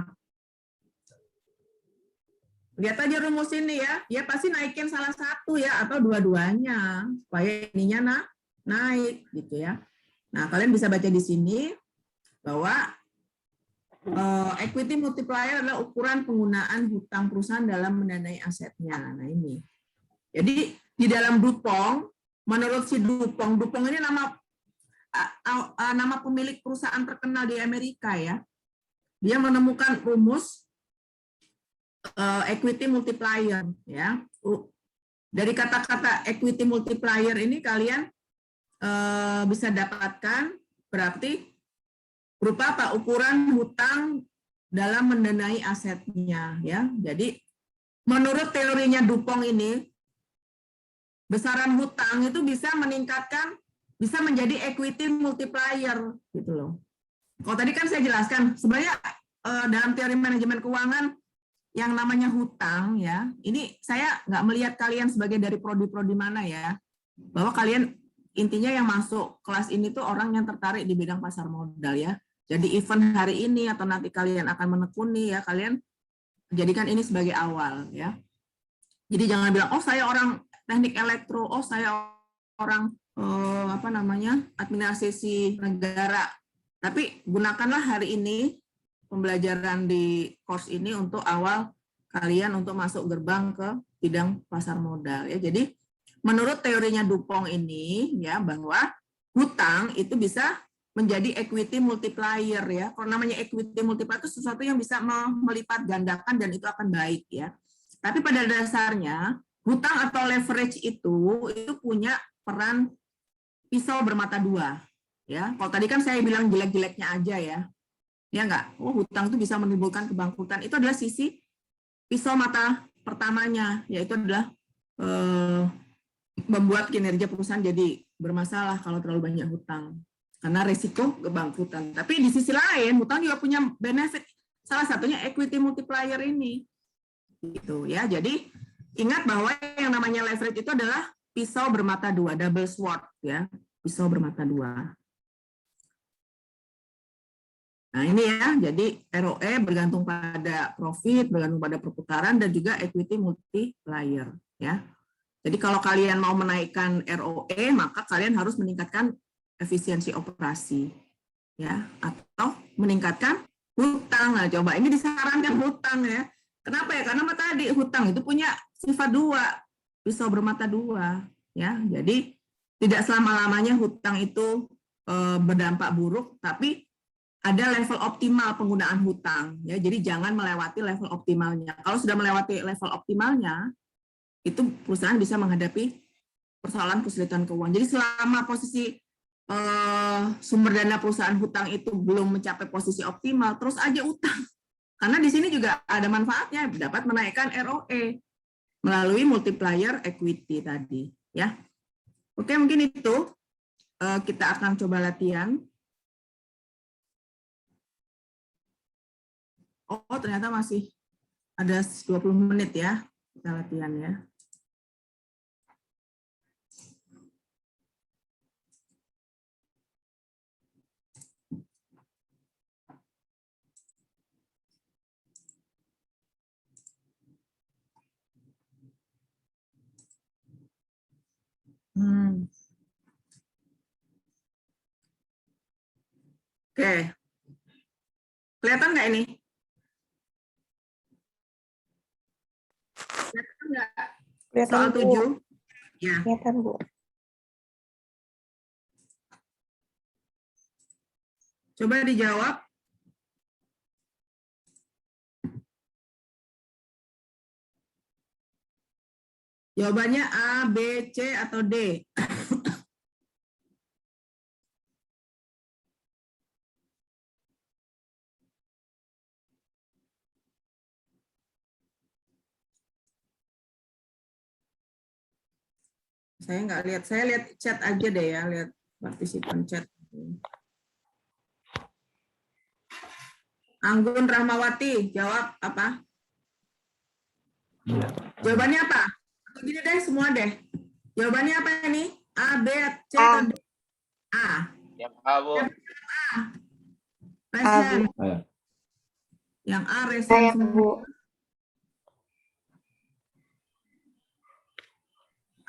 Lihat aja rumus ini ya, dia pasti naikin salah satu ya, atau dua-duanya, supaya ininya naik gitu ya. Nah, kalian bisa baca di sini bahwa equity multiplier adalah ukuran penggunaan hutang perusahaan dalam mendanai asetnya. Nah ini. Jadi di dalam Dupont, menurut si Dupont ini nama pemilik perusahaan terkenal di Amerika ya. Dia menemukan rumus equity multiplier ya. Dari kata-kata equity multiplier ini kalian bisa dapatkan berarti berupa apa? Ukuran hutang dalam mendanai asetnya ya. Jadi menurut teorinya Dupont ini besaran hutang itu bisa meningkatkan, bisa menjadi equity multiplier gitu loh. Kalau tadi kan saya jelaskan sebenarnya dalam teori manajemen keuangan yang namanya hutang ya, ini saya nggak melihat kalian sebagai dari prodi-prodi mana ya, bahwa kalian intinya yang masuk kelas ini tuh orang yang tertarik di bidang pasar modal ya. Jadi event hari ini atau nanti kalian akan menekuni ya, kalian jadikan ini sebagai awal ya. Jadi jangan bilang, oh saya orang teknik elektro, oh saya orang administrasi negara. Tapi gunakanlah hari ini pembelajaran di course ini untuk awal kalian untuk masuk gerbang ke bidang pasar modal ya. Jadi menurut teorinya Dupont ini ya, bahwa hutang itu bisa menjadi equity multiplier ya. Kalau namanya equity multiplier itu sesuatu yang bisa melipat gandakan dan itu akan baik ya. Tapi pada dasarnya hutang atau leverage itu punya peran pisau bermata dua ya. Kalau tadi kan saya bilang jelek-jeleknya aja ya. Ya enggak? Oh, hutang itu bisa menimbulkan kebangkrutan. Itu adalah sisi pisau mata pertamanya, yaitu adalah membuat kinerja perusahaan jadi bermasalah kalau terlalu banyak hutang. Karena resiko kebangkrutan. Tapi di sisi lain, hutang juga punya benefit. Salah satunya equity multiplier ini. Gitu ya. Jadi ingat bahwa yang namanya leverage itu adalah pisau bermata dua, double sword ya. Pisau bermata dua. Nah ini ya, jadi ROE bergantung pada profit, bergantung pada perputaran, dan juga equity multiplier ya. Jadi kalau kalian mau menaikkan ROE, maka kalian harus meningkatkan efisiensi operasi ya, atau meningkatkan hutang. Nah, coba ini disarankan hutang ya. Kenapa ya? Karena tadi hutang itu punya sifat dua, pisau bermata dua ya. Jadi tidak selama-lamanya hutang itu berdampak buruk, tapi ada level optimal penggunaan hutang ya. Jadi jangan melewati level optimalnya. Kalau sudah melewati level optimalnya, itu perusahaan bisa menghadapi persoalan kesulitan keuangan. Jadi selama posisi sumber dana perusahaan hutang itu belum mencapai posisi optimal, terus aja utang. Karena di sini juga ada manfaatnya, dapat menaikkan ROE melalui multiplier equity tadi ya. Oke, mungkin itu kita akan coba latihan. Oh, ternyata masih ada 20 menit ya kita latihan ya. Oke. Kelihatan nggak ini? Kelihatan nggak? Kelihatan, Soal Bu. 7. Ya. Kelihatan, Bu. Coba dijawab. Jawabannya A, B, C, atau D. Saya nggak lihat, saya lihat chat aja deh ya, lihat partisipan chat. Anggun Rahmawati, jawab apa? Jawabannya apa? Gini deh, semua deh. Jawabannya apa ini? A, B, C, atau D? A. Yang A, Bu. Raise hand. Yang A, raise hand Saya, semua. Bu.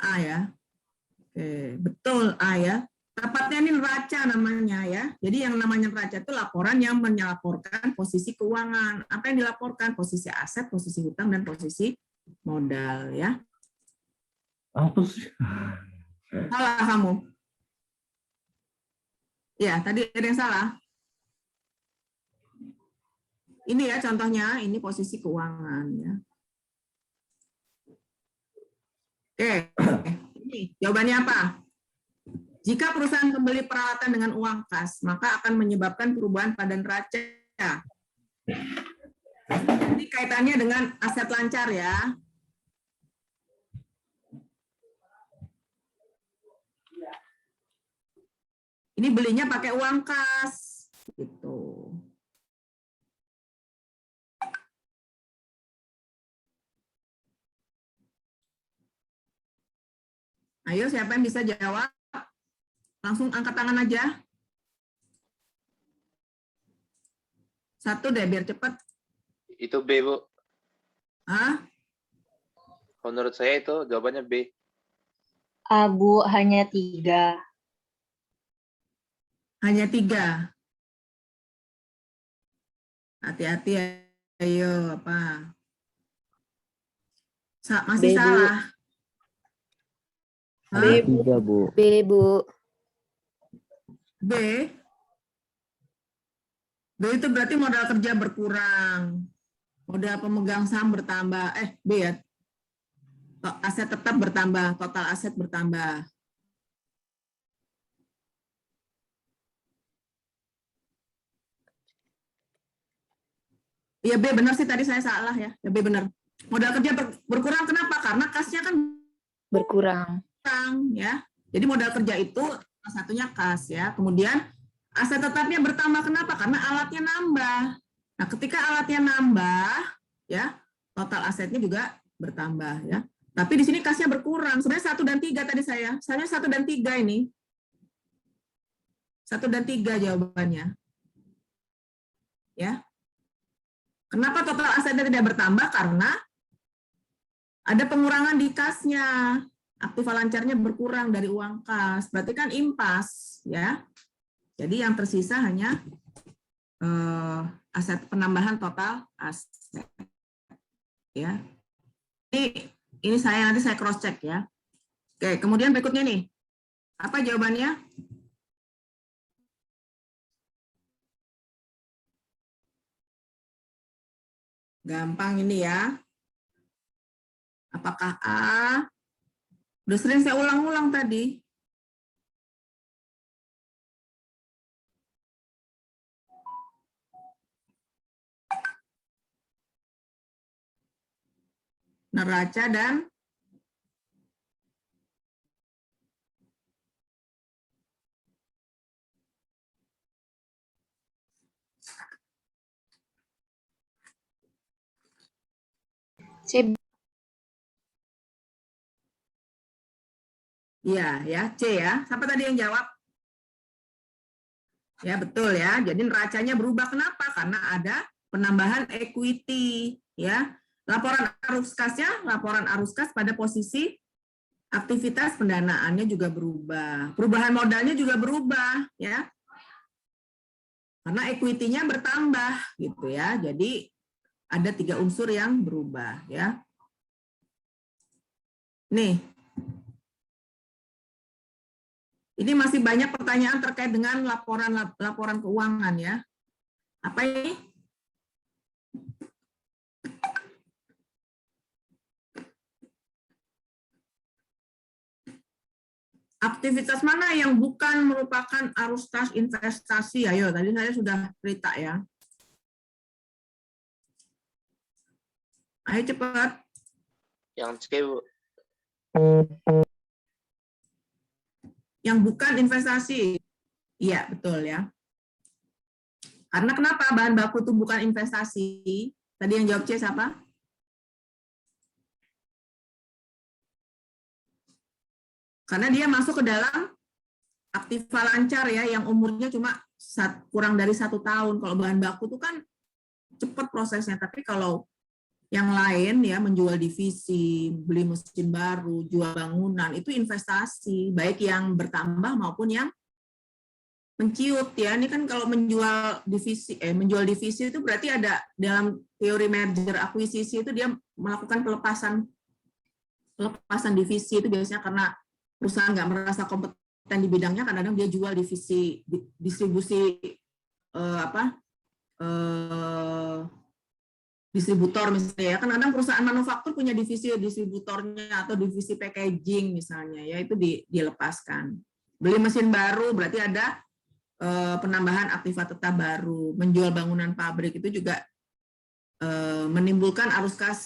A ya. Oke, betul A ya. Tepatnya ini neraca namanya ya. Jadi yang namanya neraca itu laporan yang melaporkan posisi keuangan. Apa yang dilaporkan? Posisi aset, posisi hutang, dan posisi modal ya. Apa sih? Salah kamu. Ya, tadi ada yang salah. Ini ya contohnya, ini posisi keuangan ya. Oke, ini jawabannya apa? Jika perusahaan membeli peralatan dengan uang kas, maka akan menyebabkan perubahan pada neraca. Ini kaitannya dengan aset lancar ya. Ini belinya pakai uang kas, gitu. Ayo, siapa yang bisa jawab? Langsung angkat tangan aja. Satu deh, biar cepat. Itu B, Bu. Hah? Menurut saya itu jawabannya B. Bu, hanya 3. Hanya 3. Hati-hati ya. Ayo, apa? Masih B, Bu. salah. B, Hah? 3, Bu. B, Bu. B. B itu berarti modal kerja berkurang. Modal pemegang saham bertambah. B ya. Aset tetap bertambah. Total aset bertambah. Iya, B benar sih, tadi saya salah ya. Ya, B benar. Modal kerja berkurang kenapa? Karena kasnya kan Berkurang. berkurang ya. Jadi modal kerja itu salah satunya kas ya. Kemudian aset tetapnya bertambah kenapa? Karena alatnya nambah. Nah, ketika alatnya nambah ya, total asetnya juga bertambah ya. Tapi di sini kasnya berkurang. Sebenarnya 1 dan 3 tadi saya. Soalnya 1 dan 3 ini. 1 dan 3 jawabannya. Ya. Kenapa total asetnya tidak bertambah? Karena ada pengurangan di kasnya. Aktiva lancarnya berkurang dari uang kas. Berarti kan impas, ya. Jadi yang tersisa hanya aset, penambahan total aset. Ya. Ini nanti saya cross check ya. Oke, kemudian berikutnya nih. Apa jawabannya? Gampang ini ya. Apakah A? Udah sering saya ulang-ulang tadi. Neraca dan C. iya ya, C ya. Siapa tadi yang jawab? Ya, betul ya. Jadi neracanya berubah kenapa? Karena ada penambahan equity ya. Laporan arus kasnya, laporan arus kas pada posisi aktivitas pendanaannya juga berubah. Perubahan modalnya juga berubah ya. Karena equity-nya bertambah gitu ya. Jadi ada 3 unsur yang berubah ya. Nih. Ini masih banyak pertanyaan terkait dengan laporan keuangan ya. Apa ini? Aktivitas mana yang bukan merupakan arus kas investasi? Ayo, tadi saya sudah cerita ya. Ayo cepat. Yang C, Bu. Yang bukan investasi. Iya, betul ya. Karena kenapa bahan baku itu bukan investasi? Tadi yang jawab C siapa? Karena dia masuk ke dalam aktiva lancar ya, yang umurnya cuma kurang dari 1 tahun. Kalau bahan baku itu kan cepat prosesnya, tapi kalau yang lain ya, menjual divisi, beli mesin baru, jual bangunan, itu investasi, baik yang bertambah maupun yang menciut ya. Ini kan kalau menjual divisi itu berarti ada dalam teori merger akuisisi itu dia melakukan pelepasan divisi. Itu biasanya karena perusahaan nggak merasa kompeten di bidangnya, kadang-kadang dia jual divisi distribusi distributor misalnya ya. Kadang-kadang perusahaan manufaktur punya divisi distributornya atau divisi packaging misalnya ya, itu dilepaskan. Beli mesin baru berarti ada penambahan aktiva tetap baru. Menjual bangunan pabrik itu juga menimbulkan arus kas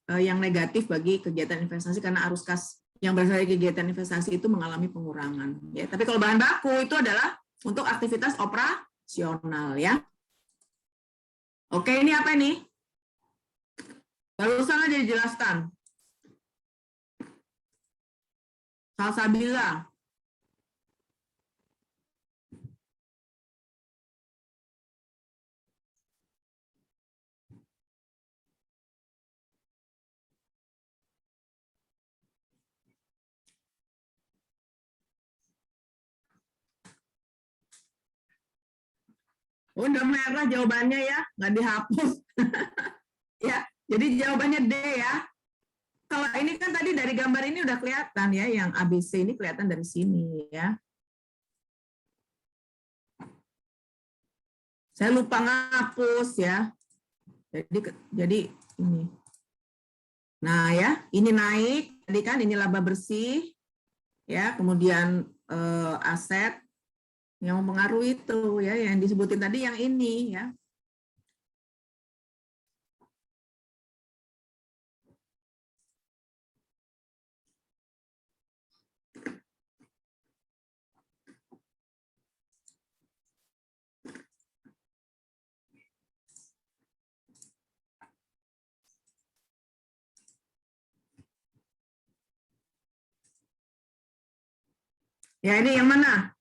yang negatif bagi kegiatan investasi, karena arus kas yang berasal dari kegiatan investasi itu mengalami pengurangan ya. Tapi kalau bahan baku itu adalah untuk aktivitas operasional ya. Oke, ini apa ini? Barusan aja dijelaskan. Salsabila. Oh, udah merah jawabannya ya, nggak dihapus. Ya, jadi jawabannya D ya. Kalau ini kan tadi dari gambar ini udah kelihatan ya, yang ABC ini kelihatan dari sini ya. Saya lupa ngapus ya. Jadi ini. Nah ya, ini naik. Tadi kan ini laba bersih. Ya, kemudian aset yang mempengaruhi itu ya, yang disebutin tadi yang ini ya. Ya, ini yang mana?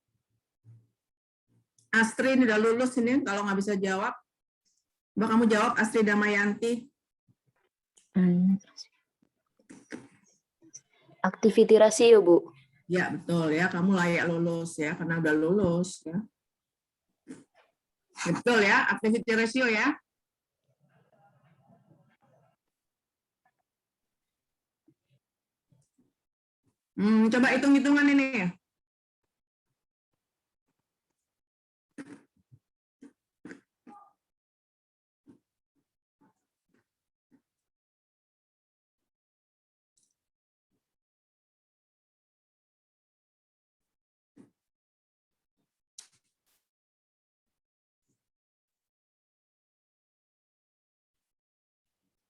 Astri ini udah lulus ini, kalau nggak bisa jawab. Coba kamu jawab, Astri Damayanti. Activity ratio, Bu. Ya, betul ya, kamu layak lulus ya, karena udah lulus ya. Betul ya, activity ratio ya. Coba hitung-hitungan ini.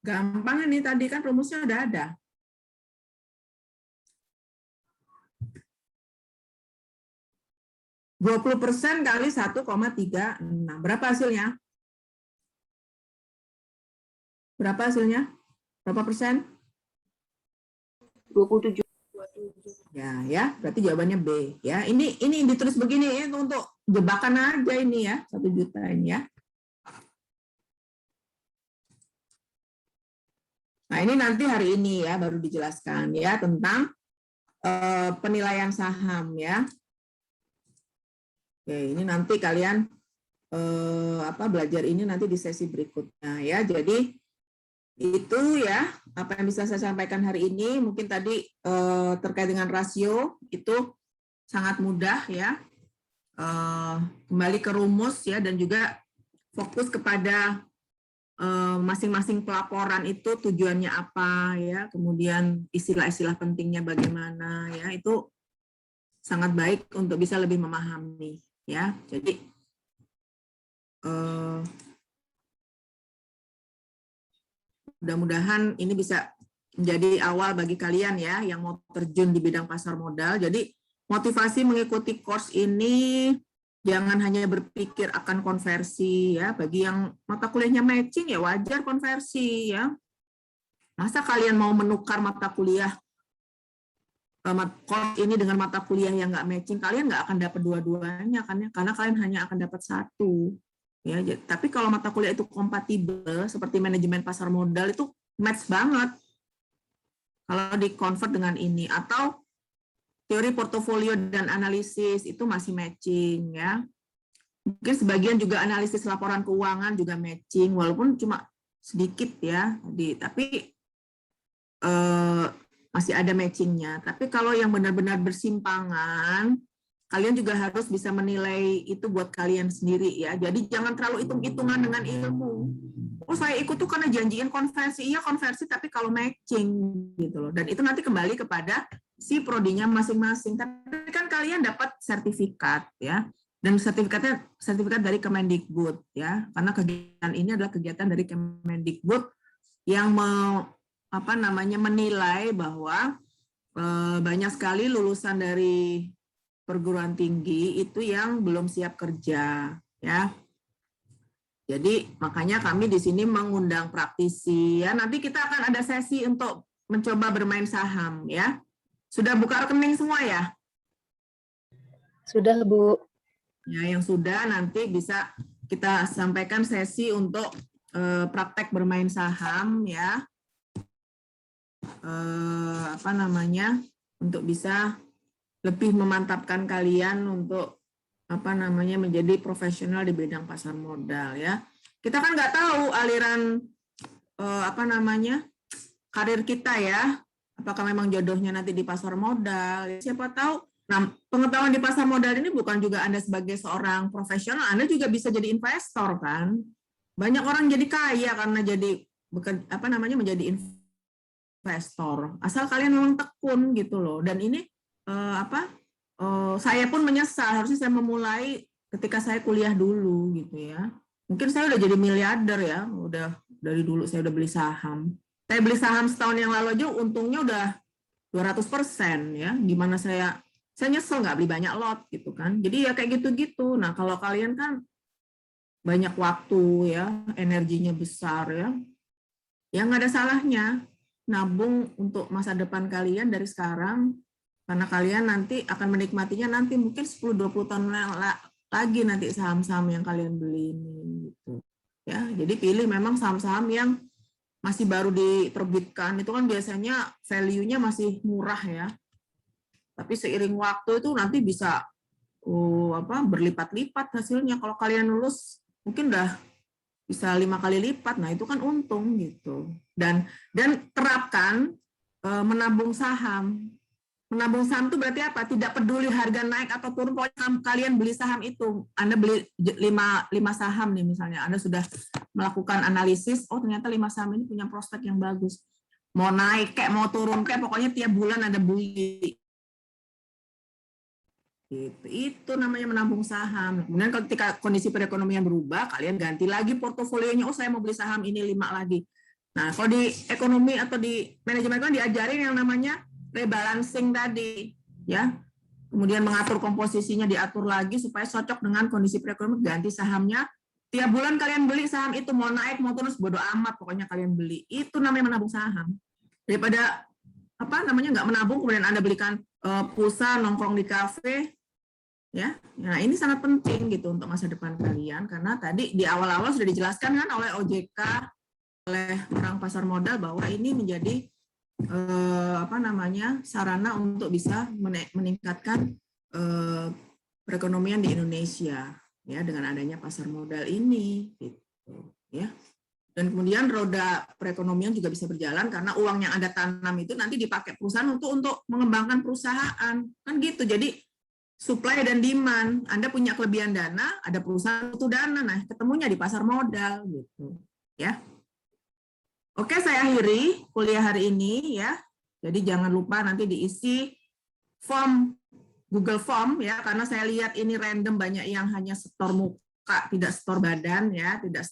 Gampang ini, tadi kan rumusnya udah ada. %20 kali 1,36. Berapa hasilnya? Berapa hasilnya? Berapa persen? 27. Ya, berarti jawabannya B. Ya, ini ditulis begini ya, untuk jebakan aja ini ya, 1 juta ini ya. Nah, ini nanti hari ini ya baru dijelaskan ya tentang penilaian saham ya. Oke, ini nanti kalian belajar ini nanti di sesi berikutnya ya. Jadi itu ya apa yang bisa saya sampaikan hari ini. Mungkin tadi terkait dengan rasio itu sangat mudah ya. Kembali ke rumus ya, dan juga fokus kepada masing-masing pelaporan itu tujuannya apa ya, kemudian istilah-istilah pentingnya bagaimana ya, itu sangat baik untuk bisa lebih memahami ya. Jadi mudah-mudahan ini bisa menjadi awal bagi kalian ya yang mau terjun di bidang pasar modal. Jadi motivasi mengikuti course ini jangan hanya berpikir akan konversi ya. Bagi yang mata kuliahnya matching ya wajar konversi ya. Masa kalian mau menukar mata kuliah course ini dengan mata kuliah yang nggak matching, kalian nggak akan dapat dua-duanya kan ya, karena kalian hanya akan dapat satu ya. Tapi kalau mata kuliah itu kompatibel seperti manajemen pasar modal itu match banget kalau di-convert dengan ini, atau teori portofolio dan analisis itu masih matching ya. Mungkin sebagian juga analisis laporan keuangan juga matching, walaupun cuma sedikit ya, tapi masih ada matchingnya. Tapi kalau yang benar-benar bersimpangan, kalian juga harus bisa menilai itu buat kalian sendiri ya. Jadi jangan terlalu hitung-hitungan dengan ilmu. Oh, saya ikut tuh karena janjiin konversi. Iya konversi, tapi kalau matching gitu loh. Dan itu nanti kembali kepada si prodinya masing-masing. Tapi kan kalian dapat sertifikat ya. Dan sertifikat dari Kemendikbud ya. Karena kegiatan ini adalah kegiatan dari Kemendikbud yang menilai bahwa banyak sekali lulusan dari perguruan tinggi itu yang belum siap kerja ya. Jadi makanya kami di sini mengundang praktisi ya. Nanti kita akan ada sesi untuk mencoba bermain saham ya. Sudah buka rekening semua ya? Sudah, Bu. Ya, yang sudah nanti bisa kita sampaikan sesi untuk praktek bermain saham ya. Untuk bisa lebih memantapkan kalian untuk menjadi profesional di bidang pasar modal ya. Kita kan nggak tahu aliran karir kita ya. Apakah memang jodohnya nanti di pasar modal? Siapa tahu. Nah, pengetahuan di pasar modal ini bukan juga Anda sebagai seorang profesional, Anda juga bisa jadi investor kan. Banyak orang jadi kaya karena menjadi investor. Asal kalian memang tekun gitu loh. Dan ini saya pun menyesal, harusnya saya memulai ketika saya kuliah dulu gitu ya. Mungkin saya udah jadi miliarder ya, udah dari dulu saya udah beli saham. Saya beli saham setahun yang lalu aja untungnya udah 200% ya. Gimana saya nyesel nggak beli banyak lot gitu kan. Jadi ya kayak gitu-gitu. Nah kalau kalian kan banyak waktu ya, energinya besar ya nggak ada salahnya nabung untuk masa depan kalian dari sekarang. Karena kalian nanti akan menikmatinya nanti mungkin 10-20 tahun lagi nanti saham-saham yang kalian beli ini gitu. Ya, jadi pilih memang saham-saham yang masih baru diterbitkan, itu kan biasanya value-nya masih murah ya. Tapi seiring waktu itu nanti bisa berlipat-lipat hasilnya. Kalau kalian lulus mungkin udah bisa 5 kali lipat. Nah, itu kan untung gitu. Dan terapkan menabung saham. Menabung saham itu berarti apa? Tidak peduli harga naik atau turun, pokoknya kalian beli saham itu. Anda beli 5 saham nih misalnya, Anda sudah melakukan analisis, oh ternyata 5 saham ini punya prospek yang bagus. Mau naik kayak mau turun kayak pokoknya tiap bulan Anda beli. Itu namanya menabung saham. Kemudian ketika kondisi perekonomian berubah, kalian ganti lagi portofolionya, oh saya mau beli saham ini 5 lagi. Nah, kalau di ekonomi atau di manajemen kan diajarin yang namanya rebalancing tadi, ya. Kemudian mengatur komposisinya, diatur lagi supaya cocok dengan kondisi perekonomian, ganti sahamnya. Tiap bulan kalian beli saham itu, mau naik mau turun bodo amat, pokoknya kalian beli. Itu namanya menabung saham. Daripada nggak menabung kemudian Anda belikan pulsa nongkrong di kafe, ya. Nah, ini sangat penting gitu untuk masa depan kalian karena tadi di awal-awal sudah dijelaskan kan oleh OJK, oleh orang pasar modal bahwa ini menjadi sarana untuk bisa meningkatkan perekonomian di Indonesia ya dengan adanya pasar modal ini gitu ya. Dan kemudian roda perekonomian juga bisa berjalan karena uang yang Anda tanam itu nanti dipakai perusahaan untuk mengembangkan perusahaan kan gitu. Jadi supply dan demand, Anda punya kelebihan dana, ada perusahaan butuh dana, nah ketemunya di pasar modal gitu ya. Oke, saya akhiri kuliah hari ini ya. Jadi jangan lupa nanti diisi form Google Form ya, karena saya lihat ini random banyak yang hanya setor muka, tidak setor badan ya, tidak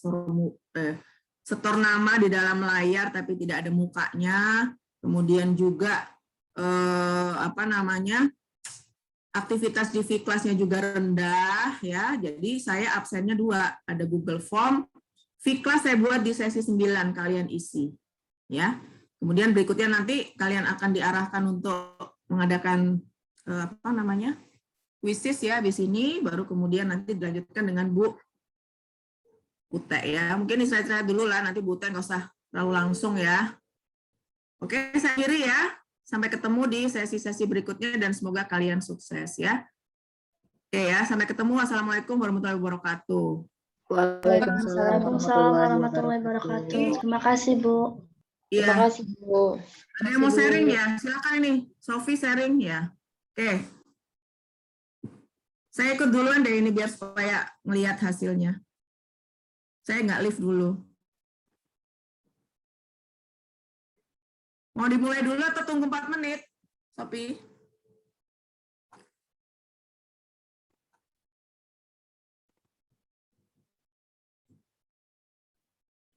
setor nama di dalam layar tapi tidak ada mukanya. Kemudian juga aktivitas di V-Class-nya juga rendah ya. Jadi saya absennya 2, ada Google Form. V-Class saya buat di sesi 9, kalian isi. Ya. Kemudian berikutnya nanti kalian akan diarahkan untuk mengadakan quizzes ya di sini, baru kemudian nanti dilanjutkan dengan Bu Ute ya. Mungkin saya dulu lah, nanti Bu Ute nggak usah terlalu langsung ya. Oke, saya akhiri ya. Sampai ketemu di sesi-sesi berikutnya dan semoga kalian sukses ya. Oke ya, sampai ketemu. Assalamualaikum warahmatullahi wabarakatuh. Waalaikumsalam warahmatullahi wabarakatuh. Terima kasih, Bu. Iya. Terima kasih, Bu. Ada yang mau sharing ya? Silakan ini, Sofi sharing ya. Oke. Saya ikut duluan deh ini biar supaya melihat hasilnya. Saya nggak live dulu. Mau dimulai dulu atau tunggu 4 menit, Sofi?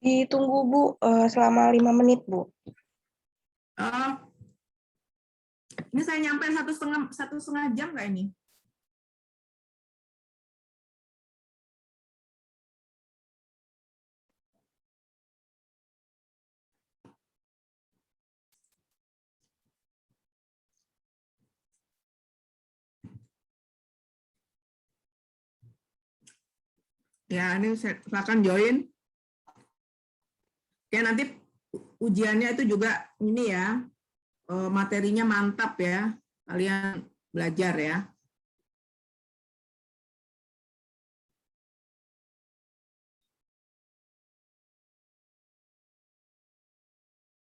Ditunggu, Bu, selama 5 menit, Bu. Ini saya nyampein 1,5 jam nggak ini? Ya, ini silakan join. Ya, nanti ujiannya itu juga ini ya, materinya mantap ya. Kalian belajar ya.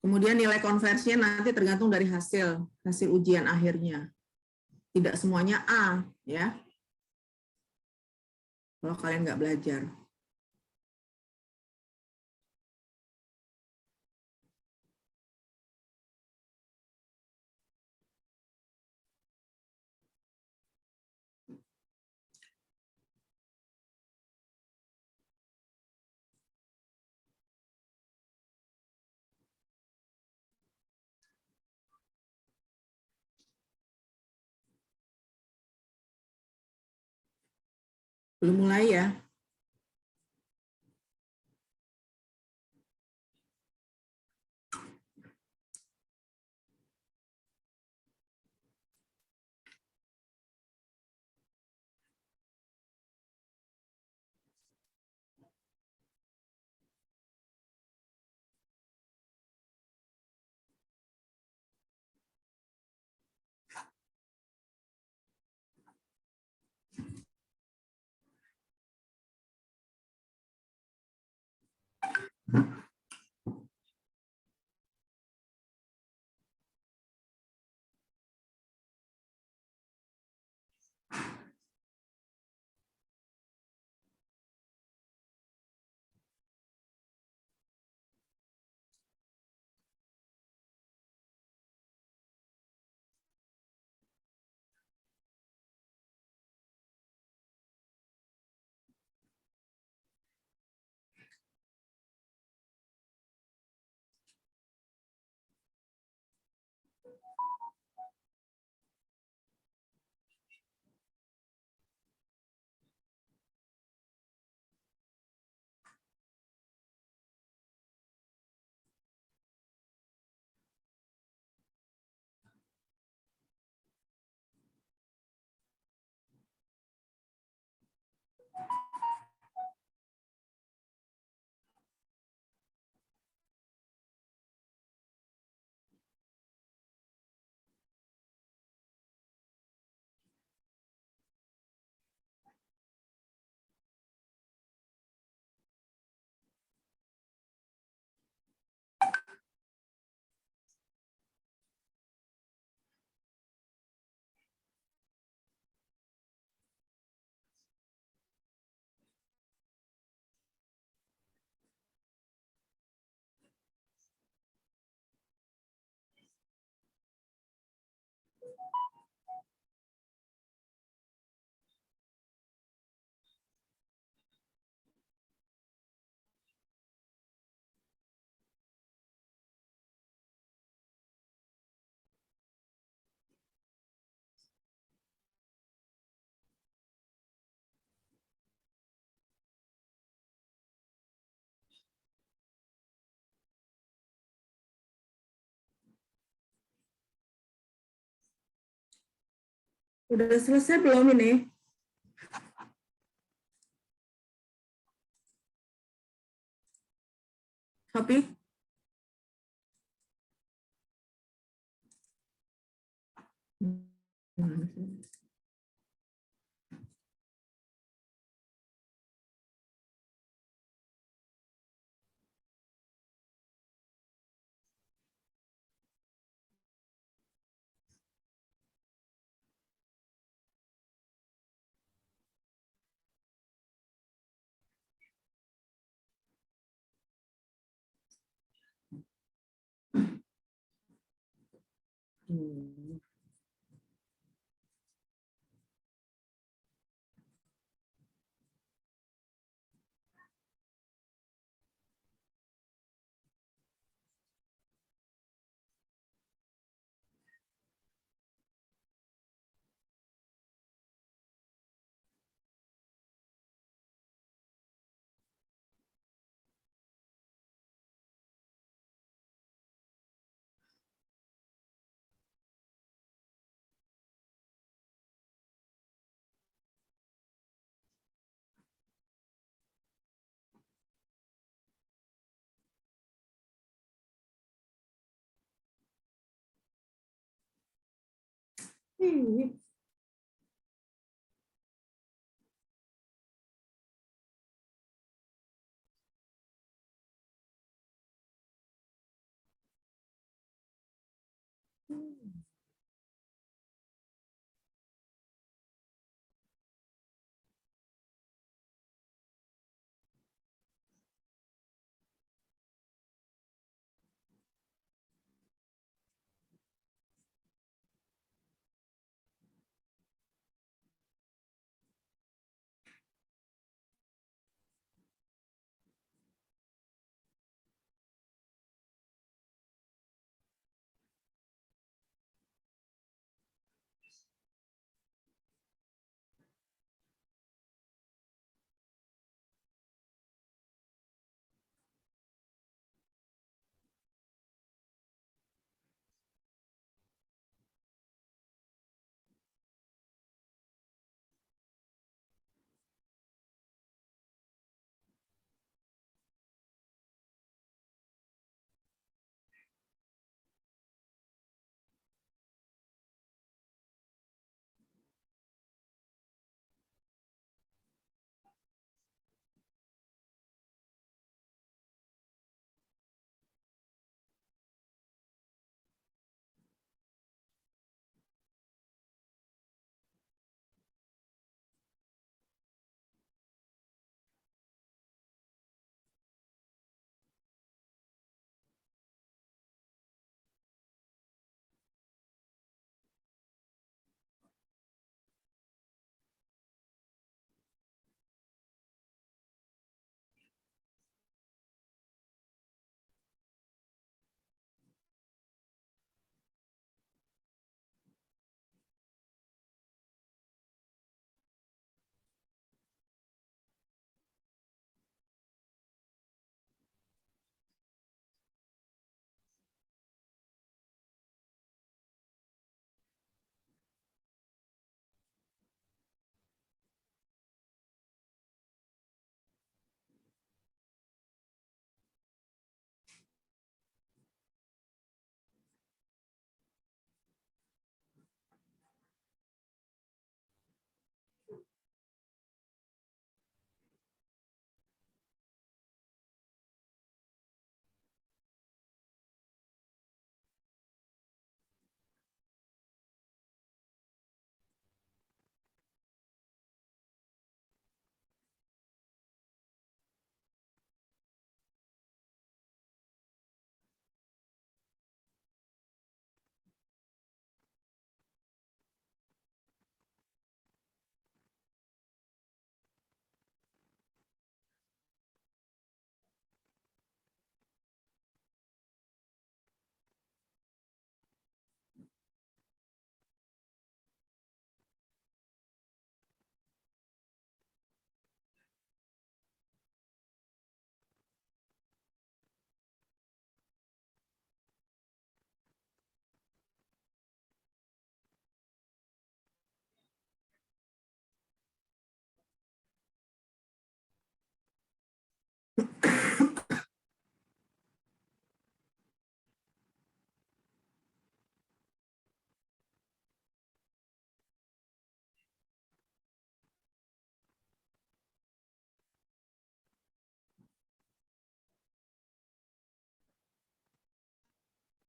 Kemudian nilai konversinya nanti tergantung dari hasil ujian akhirnya. Tidak semuanya A, ya. Kalau kalian nggak belajar. Belum mulai ya. Udah selesai belum ini? Topik?